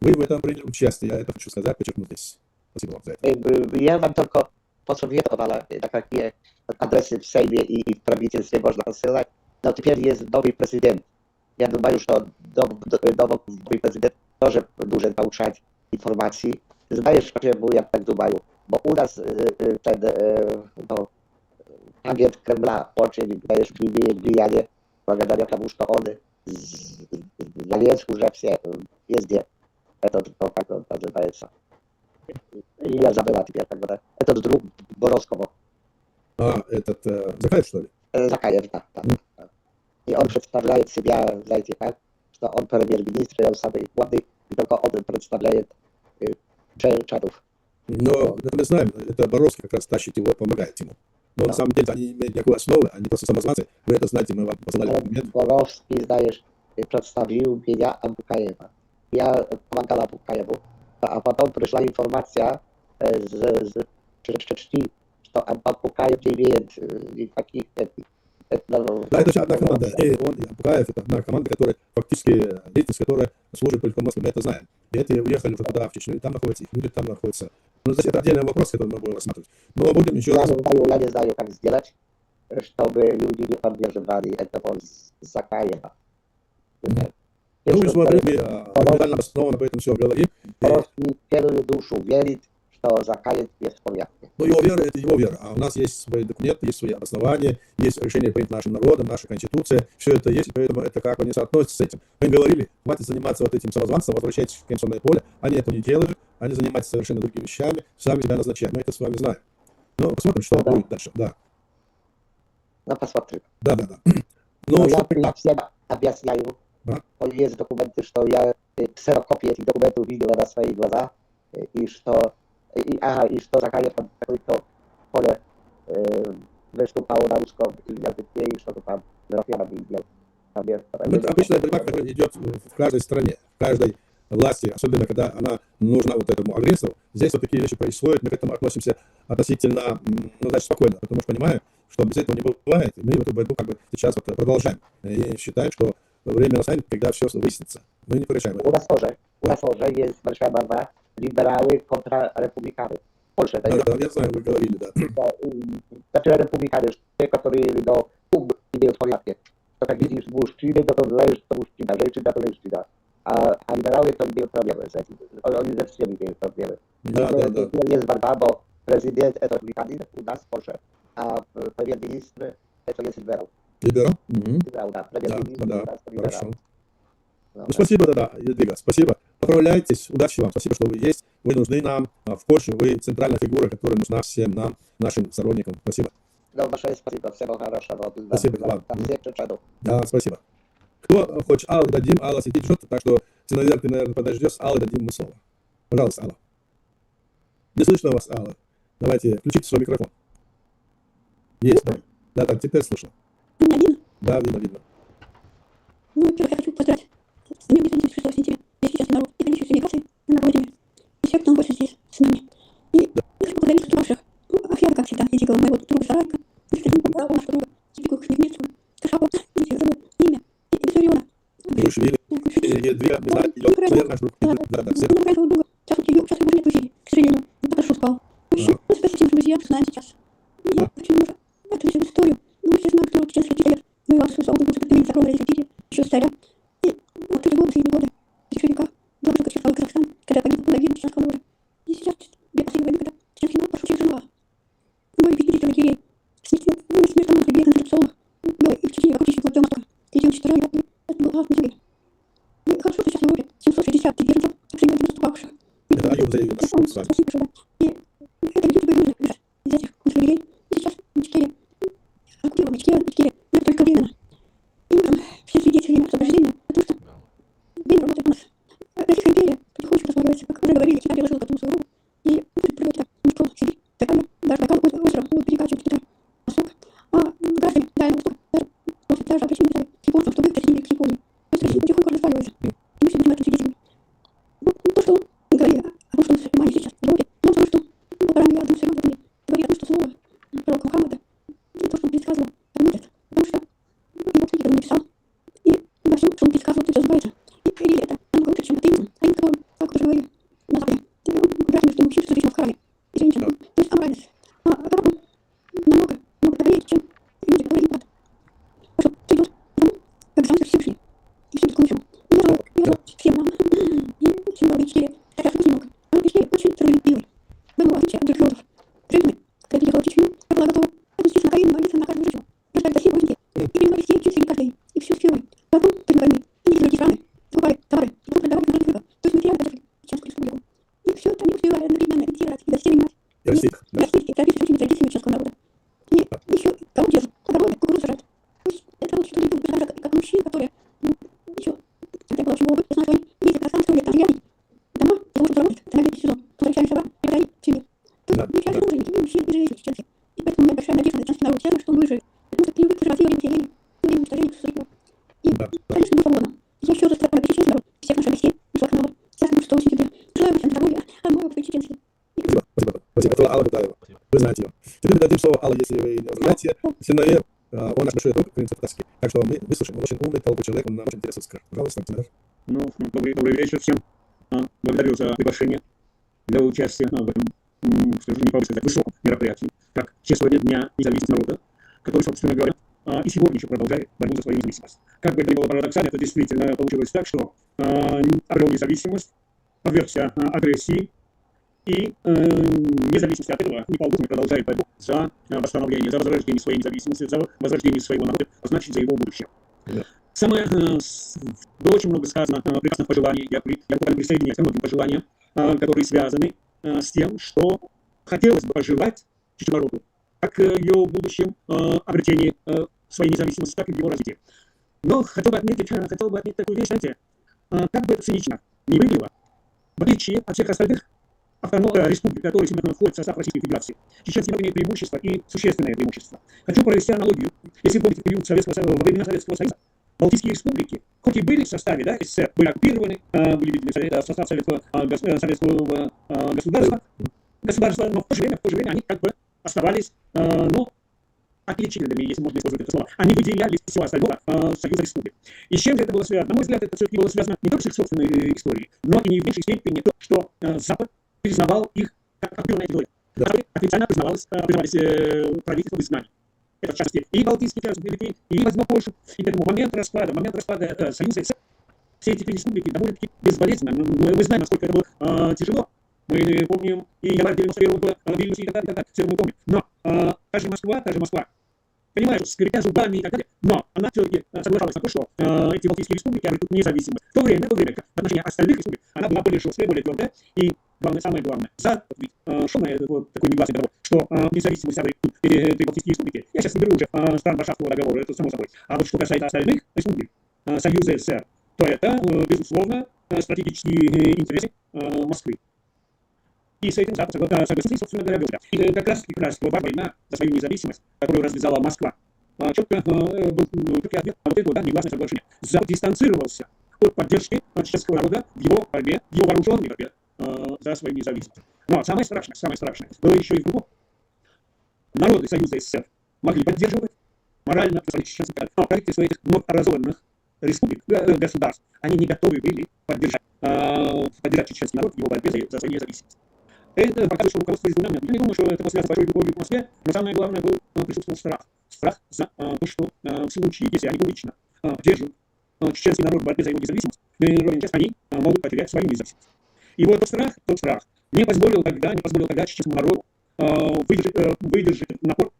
вы в этом приняли участие, я это хочу сказать, подчеркнуть здесь. Спасибо вам за это. Я вам только посоветовала, на какие адресы в Сейме и в правительстве можно посылать. Но теперь есть новый президент. Я думаю, что новый президент тоже должен получать informacji. Zdajesz się, był jak w Dubaju, bo u nas no, agent Kremla очень, знаешь, имеет влияние благодаря тому, что он залез уже все везде. Этот, ну, как он называется? Я забыла теперь, как бы, этот друг Боровского. Этот Закаев, что ли? Закаев, да. И он представляет себя, знаете как, что он премьер-министр, он самый главный, и только он представляет Чадов. Но это мы знаем, это Боровский как раз тащит его, помогает ему. Но на самом деле они не имеют никакой основы, они просто самозванцы. Вы это знаете, мы вам посылали документы. Боровский, знаешь, представил меня Абукаева. Я помогал Абукаеву, а потом пришла информация через Чечни, что Абукаев не имеет никаких... Да, это же одна команда. И он, и Абукаев, это одна команда, которая фактически деятельность, которая служит только в Москве, мы это знаем. И эти уехали уже туда, в Чечню, и там находятся, их люди там находятся. Ну, значит, это отдельный вопрос, который мы будем рассматривать. Но будем еще раз... Я не знаю, как сделать, чтобы люди не поддерживали этого Закаева. Ну, мы смотрим, мы официально основано, поэтому все говорим. Просто первую душу верит, что Закаев есть в порядке. Ну, его вера – это его вера. А у нас есть свои документы, есть свои обоснования, есть решение принято нашим народом, наша конституция. Все это есть, и поэтому это как они соотносятся с этим. Мы говорили, хватит заниматься вот этим самозванством, возвращайтесь в конституционное поле. Они этого не делают, они занимаются совершенно другими вещами, сами себя назначают. Мы это с вами знаем. Ну, посмотрим, что будет дальше. Да. Ну, посмотрим. Да. Но Ну, я всем объясняю, есть документы, что я ксерокопии этих документов видела на свои глаза, и что Закаев в какое-то поле выступал на русском языке, и что-то там графьяна видел. Это обычная борьба, которая идет в каждой стране, в каждой власти, особенно когда она нужна вот этому агрессору. Здесь вот такие вещи происходят, мы к этому относимся относительно, ну, значит, спокойно, потому что понимаем, что без этого не бывает, и мы эту борьбу как бы сейчас вот продолжаем. И считаем, что время настанет, когда все выяснится. Мы не прекращаем. У нас тоже есть большая борьба либералы конtra республиканы. В Польше это есть. Да, я знаю, вы говорили, да. Значит, республиканы, те, которые ум имеют в порядке. То, как видишь, мужчины, то знаешь, что мужчина, женщина, то женщина. А либералы то имеют проблемы с этим. Они за всем имеют проблемы. Да. Есть борьба, но президент это республиканин у нас в Польше, а премьер-министр это есть либерал. Либерал? Либерал, да. Премьер-министр Да, у нас либерал. хорошо. Ну, спасибо, Едвига, спасибо. Поправляйтесь, удачи вам, спасибо, что вы есть. Вы нужны нам в Польше, вы центральная фигура, которая нужна всем нам, нашим сторонникам. Спасибо. Ну, большое спасибо, всего хорошего. Спасибо вам. Всех чеченцев. Да, спасибо. Кто хочет Алле дадим, Алла сидит, ждет, так что ты, наверное, подождешь, Алле дадим мы слово. Пожалуйста, Алла. Не слышно вас, Алла. Давайте, включите свой микрофон. Есть, да, теперь слышно. Меня видно? Да, видно. Ну, во-первых, я хочу поздравить с Днем независимости 6 сентября. Весь честный народ и конечно, миграции на родине. И всех, кто больше здесь с нами. И я хочу поблагодарить ваших аферы, как всегда, Едигова, моего друга Сарайка, нашего друга, Сибику Хмельницкого, Кашапа, я забыл имя, и Виссариона. Грушвили. Едвига, не знаю, ее, наш друг. Да, все. Ну, этого друга. Сейчас его уже нет в эфире, к сожалению. Он только что спал. Вообще, мы спасибо, друзья, знаем сейчас. Я очень много эту историю. Ну, мы все знаем, что чеченский лидер воевал с Саудом, как ты видишь, огромное развитие, еще с царя. И вот три года, 7 года, в течение века, была только Чеченского Казахстана, когда погибла половина чеченского народа. И сейчас, две последние войны, когда чеченский народ пошел через Женуа. Бой победителей лагерей, смертоносных бегов концепционных, бой и в Чечне вокруг Чечни Москва, третьего четверо, это был ад на земле. И хорошо, что сейчас на море 760 беженцев, абсолютно наступавших. Это Аюб заявил наш с вами. Спасибо, что да. И это люди боевые бежать из этих концлагерей. И сейчас Ичкерия оккупирована, Ичкерия, но это только временно. И там все свидетели освобождения, потому что время работает у нас. Российская империя потихонечку разваливается, как уже говорили, Китай приложил к этому свою руку. И будет приводить Москву, Сибирь, Закарье, даже Байкал, озеро будут перекачивать Китай на восток. А граждане Дальнего Востока даже после даже обращения стали с японцем, что вы присоединились к Японии. То есть потихоньку разваливается. И мы все будем этим свидетелями. Ну, то, что мы говорили о том, что мы понимаем сейчас в Европе, но потому что полтора миллиарда мусульман в мире говорили о том, что слово пророка Мухаммада, то, что он предсказывал, будет. Потому что его книги он написал, и во всем, что он предсказывал, тут разбивается. И религия это намного лучше, чем атеизм. А им, которым, как уже говорили на Западе, брать между мужчин, что в храме, и женщин. То есть аморальность. А арабам намного добрее, чем люди, которые не так что все идет тому, как замысел Всевышний. И все идет к лучшему. Я желаю всем нам, и всем добрый Ичкерия, хотя что немного. Россию ориентировали, на уничтожение своего. И, конечно, будет свободно. Я еще раз перечислю народ, всех наших гостей, нашего канала. Сейчас 6 сентября. Желаю вам всем здоровья, а мы в чеченстве. Спасибо. Это Алла Бутаева. Вы знаете ее. Теперь дадим слово Алле, если вы не знаете. Сильное, он наш большой друг, в принципе, фантастический. Так что мы выслушаем. Он очень умный, толковый человек, он нам очень интересно скажет. Пожалуйста, Тимур. Добрый вечер всем. Благодарю за приглашение для участия в этом, скажем, не могу сказать, высоком мероприятии, как чествование Дня независимости народа, который, собственно говоря, и сегодня еще продолжает борьбу за свою независимость. Как бы это ни было парадоксально, это действительно получилось так, что обрел независимость, подвергся агрессии, и независимости от этого не полдухами продолжает борьбу за восстановление, за возрождение своей независимости, за возрождение своего народа, а значит, за его будущее. Самое, было очень много сказано прекрасных пожеланий, я буквально присоединяюсь ко многим пожеланиям, которые связаны с тем, что хотелось бы пожелать народу, как ее будущем обретении своей независимости, так и в его развитии. Но хотел бы отметить такую вещь, знаете, как бы это цинично не выглядело, в отличие от всех остальных республик, которые сегодня входят в состав Российской Федерации, чеченский народ имеет преимущество и существенное преимущество. Хочу провести аналогию. Если помните, в период во времена Советского Союза, Балтийские республики, хоть и были в составе СССР, были оккупированы, были введены в состав советского государства, но в то же время они как бы оставались, отличительными, если можно использовать это слово. Они выделялись из всего остального Союза республик. И с чем же это было связано? На мой взгляд, это все-таки было связано не только с их собственной историей, но и не в меньшей степени то, что Запад признавал их как оккупированные территории. Официально признавались правительством изгнаний. Это, в частности, и Балтийские республики, и возьмем Польшу. И к этому моменту распада Союза СССР, все эти республики довольно-таки безболезненно. Мы знаем, насколько это было тяжело. Мы помним и январь 91-го, Вильнюс и так далее, все мы помним. Но та же Москва, понимаешь, скрипя зубами и так далее, но она все-таки соглашалась на то, что эти Балтийские республики обретут независимость. В то время, как в отношении остальных республик, она была более жесткая, более твердая, и самое главное, шел на такой негласный договор, что независимость этой Балтийской республики, я сейчас не беру уже стран Варшавского договора, это само собой, а вот что касается остальных республик Союза СССР, то это, безусловно, стратегические интересы Москвы. И с этим Запад согласился, собственно говоря, был. И как раз война за свою независимость, которую развязала Москва, четко был ответ на вот это негласное соглашение. Запад дистанцировался от поддержки чеченского народа в его борьбе, в его вооруженной борьбе за свою независимость. Но самое страшное было еще и в другом. Народы Союза СССР могли поддерживать морально чеченцев, но правительство этих образованных республик, государств, они не готовы были поддержать чеченский народ в его борьбе за свою независимость. Это показывает, что руководство из двумя. Я не думаю, что это было связано с большой любовью к Москве, но самое главное присутствовал страх. Страх за то, что в случае, если они публично держат чеченский народ в борьбе за его независимость, они могут потерять свою независимость. И вот тот страх не позволил тогда чеченскому народу выдержать напор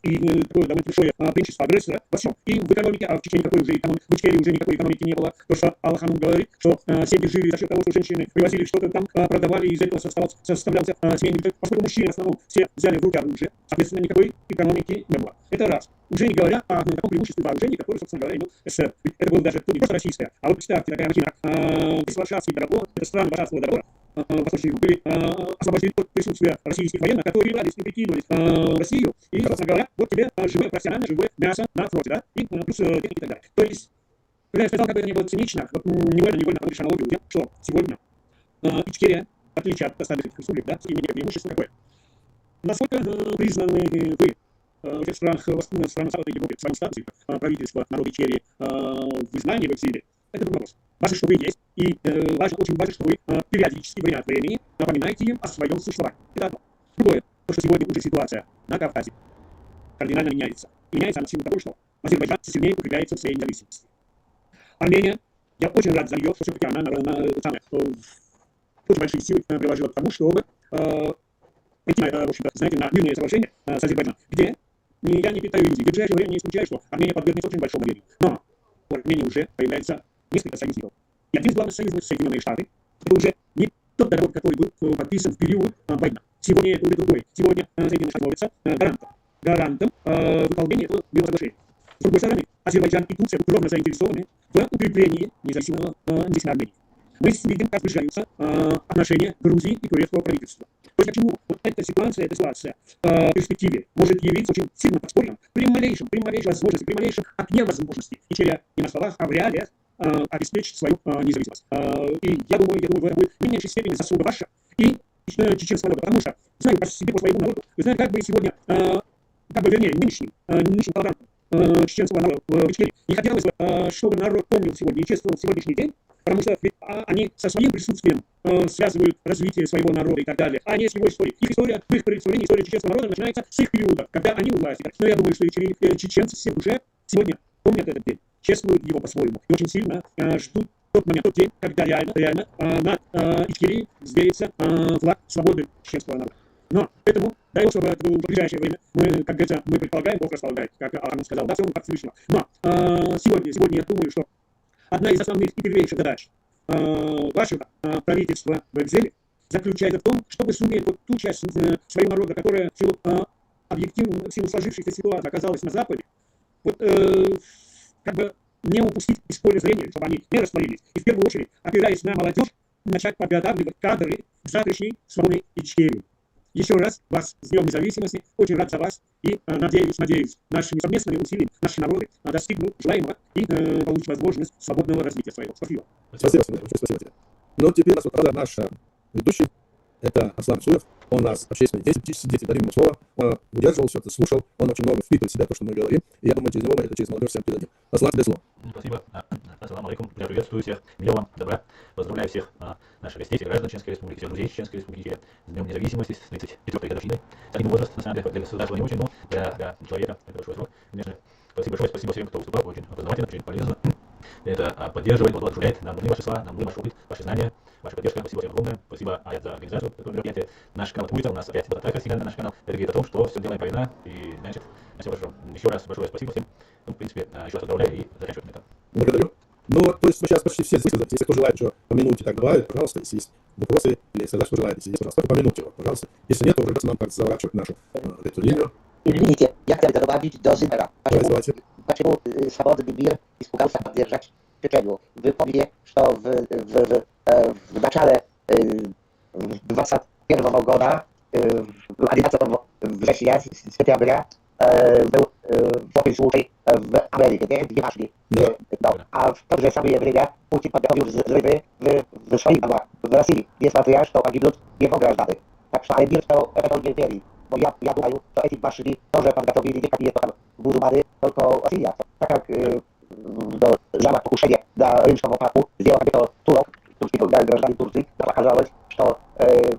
и такое довольно большое преимущество агрессора во всем. И в экономике, а в Чечне в Ичкерии уже никакой экономики не было. То, что Аллаханум говорит, что семьи жили за счет того, что женщины привозили что-то там, продавали, и из этого составлялся семейный бюджет. Поскольку мужчины в основном все взяли в руки оружие, соответственно, никакой экономики не было. Это раз. Уже не говоря о таком преимуществе вооружений, которое, собственно говоря, имел СССР. Это было даже не просто российское, а вот представьте, такая картина. Весь Варшавский договор, это страны Варшавского договора, восточные были освобождены от присутствия российских военных, которые брались и прикидывались в Россию, и, собственно говоря, вот тебе профессионально живое мясо на фронте, да, и плюс техника и так далее. То есть, когда я сказал, как бы это ни было цинично, вот невольно проводишь аналогию, тем, что сегодня Ичкерия, в отличие от остальных республик, да, имеет преимущество какое? Насколько признаны вы этих стран Западной Европы в своем статусе, правительство народа Ичкерии в изгнании, в экзиле? Это другой вопрос. Важно, что вы есть, и очень важно, что вы периодически, время от времени, напоминаете им о своем существовании. Это одно. Другое, то, что сегодня уже ситуация на Кавказе кардинально меняется. И меняется она в силу того, что Азербайджан все сильнее укрепляется в своей независимости. Армения, я очень рад за нее, что все-таки она очень большие силы приложила к тому, чтобы прийти на это, в общем-то, знаете, на мирное соглашение с Азербайджаном, где я не питаю иллюзий. В ближайшее время не исключаю, что Армения подвергнется очень большому влиянию. Но в Армении уже появляется несколько союзников. И один из главных союзников Соединенные Штаты, это уже не тот договор, который был подписан в период войны. Сегодня это уже другой. Сегодня Соединенные Штаты становятся гарантом выполнения этого мирного соглашения. С другой стороны, Азербайджан и Турция ровно заинтересованы в укреплении независимой Армении. мы видим, как сближаются отношения Грузии и турецкого правительства. То есть почему вот эта ситуация в перспективе может явиться очень сильно подспорьем при малейшей возможности, при малейшем окне возможности, не на словах, а в реалиях обеспечить свою независимость. И я думаю, в этом будет в не меньшей степени заслуга ваша и чеченского народа, потому что, знаю по себе, по своему народу, вы знаете, как бы сегодня, вернее, нынешним коллаборантам чеченского народа в Ичкерии не хотелось бы, чтобы народ помнил сегодня и чествовал сегодняшний день, потому что ведь они со своим присутствием связывают развитие своего народа и так далее, а не с его историей. Их история, в их представлении, история чеченского народа начинается с их периода, когда они у власти. Но я думаю, что чеченцы все уже сегодня помнят этот день, чествуют его по-своему и очень сильно ждут тот день, когда реально над Ичкерией взвеется флаг свободы чеченского народа. Но поэтому, дай Бог, чтобы это было в ближайшее время, мы, как говорится, мы предполагаем, Бог располагает, как Арман сказал, да, все как Всевышнего. Но сегодня я думаю, что одна из основных и первейших задач вашего правительства в экзиле заключается в том, чтобы суметь вот ту часть своего народа, которая в силу сложившейся ситуации оказалась на Западе, вот как бы не упустить из поля зрения, чтобы они не растворились. И в первую очередь, опираясь на молодежь, начать подготавливать кадры к завтрашней свободной Ичкерии. Еще раз вас с Днем Независимости, очень рад за вас и надеюсь, нашими совместными усилиями наши народы достигнут желаемого и получат возможность свободного развития своего. Спасибо. Спасибо тебе. Ну, теперь у нас наш ведущий, это Аслан Суев, он у нас общественный деятель, дадим ему слово, он удерживал все это, слушал, он очень много впитывает в себя то, что мы говорим, и я думаю, через него мы это через молодежь всем передадим. Аслан, тебе слово. Спасибо. Ассаламу алейкум. Я приветствую всех. Мир вам, добра. Поздравляю всех наших гостей, всех граждан Чеченской Республики, всех друзей Чеченской Республики с Днем Независимости, с 34-й годовщиной. Один возраст, на самом деле, для государства не очень, но для человека это большой срок. Конечно, спасибо всем, кто выступал, очень познавательно, очень полезно. Это поддерживает, воодушевляет. Нам нужны ваши слова, нам нужны ваш опыт, ваши знания, ваша поддержка. Спасибо всем огромное. Спасибо, Аят, за организацию этого мероприятия. Наш канал Твиттер, у нас опять атака сигнальна на наш канал. Это говорит о том, что все делаем правильно. И, значит, все хорошо. Еще раз большое спасибо всем. Ну, в принципе, еще раз поздравляю и заканчиваем это. Благодарю. Ну, то есть мы сейчас почти все высказались. Если кто желает еще по минуте так добавить, пожалуйста, если есть вопросы, или сказать, что желаете, есть, пожалуйста, по минуте, пожалуйста. Если нет, то уже нам как заворачивать нашу эту линию. Видите, я хотел добавить до Зимера. Почему свободный мир испугался поддержать Чечению? Вы помните, что в начале 2021 года, 11 września, сентября, był taki случай w Ameryce, nie? Dwie maszki. No, a w to samое время Putin podjął zrywy w swoich domach, w Rosji. Несмотря, что погибнут его граждане. Так что мир это не верит. Bo ja думаю, что эти машины тоже подготовили не какие-то там бузуманы, только Россия. Так как замах покушения на римского папу сделал какой-то турок, турский гражданин Турции, оказалось, что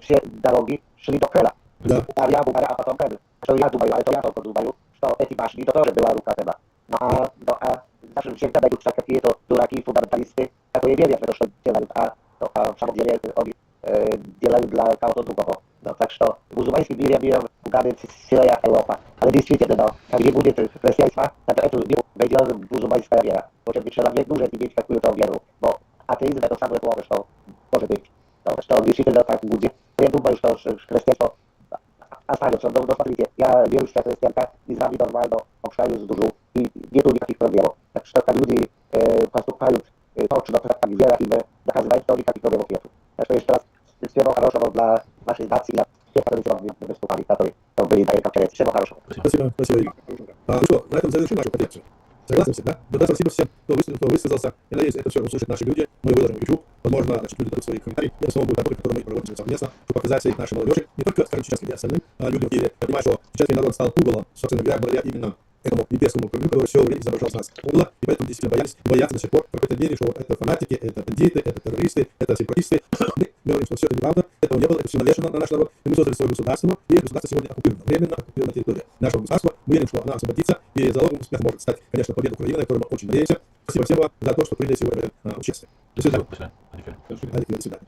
все дороги шли до Крыма. Булгария, а потом Крым. Что я думаю, это я только думаю, что эти машины то тоже была рука Крыма. А даже всегда даются какие-то дураки, фундаменталисты, которые верят в то, что делают, а в самом деле они делают для кого-то другого. No, tak что в мусульманском мире Буганы целая Европа. Ale действительно, где будет христианство, это войдет мусульманская вера. Может быть, человек должен иметь какую-то веру. Но атеизм это самое плохое, что может быть. Что действительно так будет. Я думаю, что христианство останется. Но смотрите, я верующая христианка, и с вами нормально общаюсь с душой, и нету никаких проблем. Так что люди поступают точно так, как вера, и мы доказываем, что никаких проблем нет. Так что еще раз всего хорошего для вашей нации, для всех, которые сегодня выступали, которые были на этом конференции. Всего хорошего. Спасибо, Игорь. Ну что, на этом завершим нашу конференцию. Согласны все, да? Да, спасибо всем, кто высказался. Я надеюсь, это все услышат наши люди. Мы выложим в YouTube. Возможно, люди дадут свои комментарии. Это снова будет работа, которую мы проводим совместно, чтобы показать своей нашей молодежи, не только, скажем, чеченским и остальным людям в Киеве. Я понимаю, что чеченский народ стал уголом, собственно говоря, благодаря именно этому имперскому кораблю, который все время изображал с нас угла, и поэтому действительно боятся до сих пор в какой-то мере, что вот это фанатики, это бандиты, это террористы, это сепаратисты. Мы говорим, что все это неправда, этого не было, это все навешено на наш народ, и мы создали свое государство, и государство сегодня оккупировано, временно оккупирована территория нашего государства. Мы верим, что она освободится, и залогом успеха может стать, конечно, победа Украины, которой мы очень надеемся. Спасибо всем вам за то, что приняли сегодня в этом участие. До свидания. До свидания. До свидания.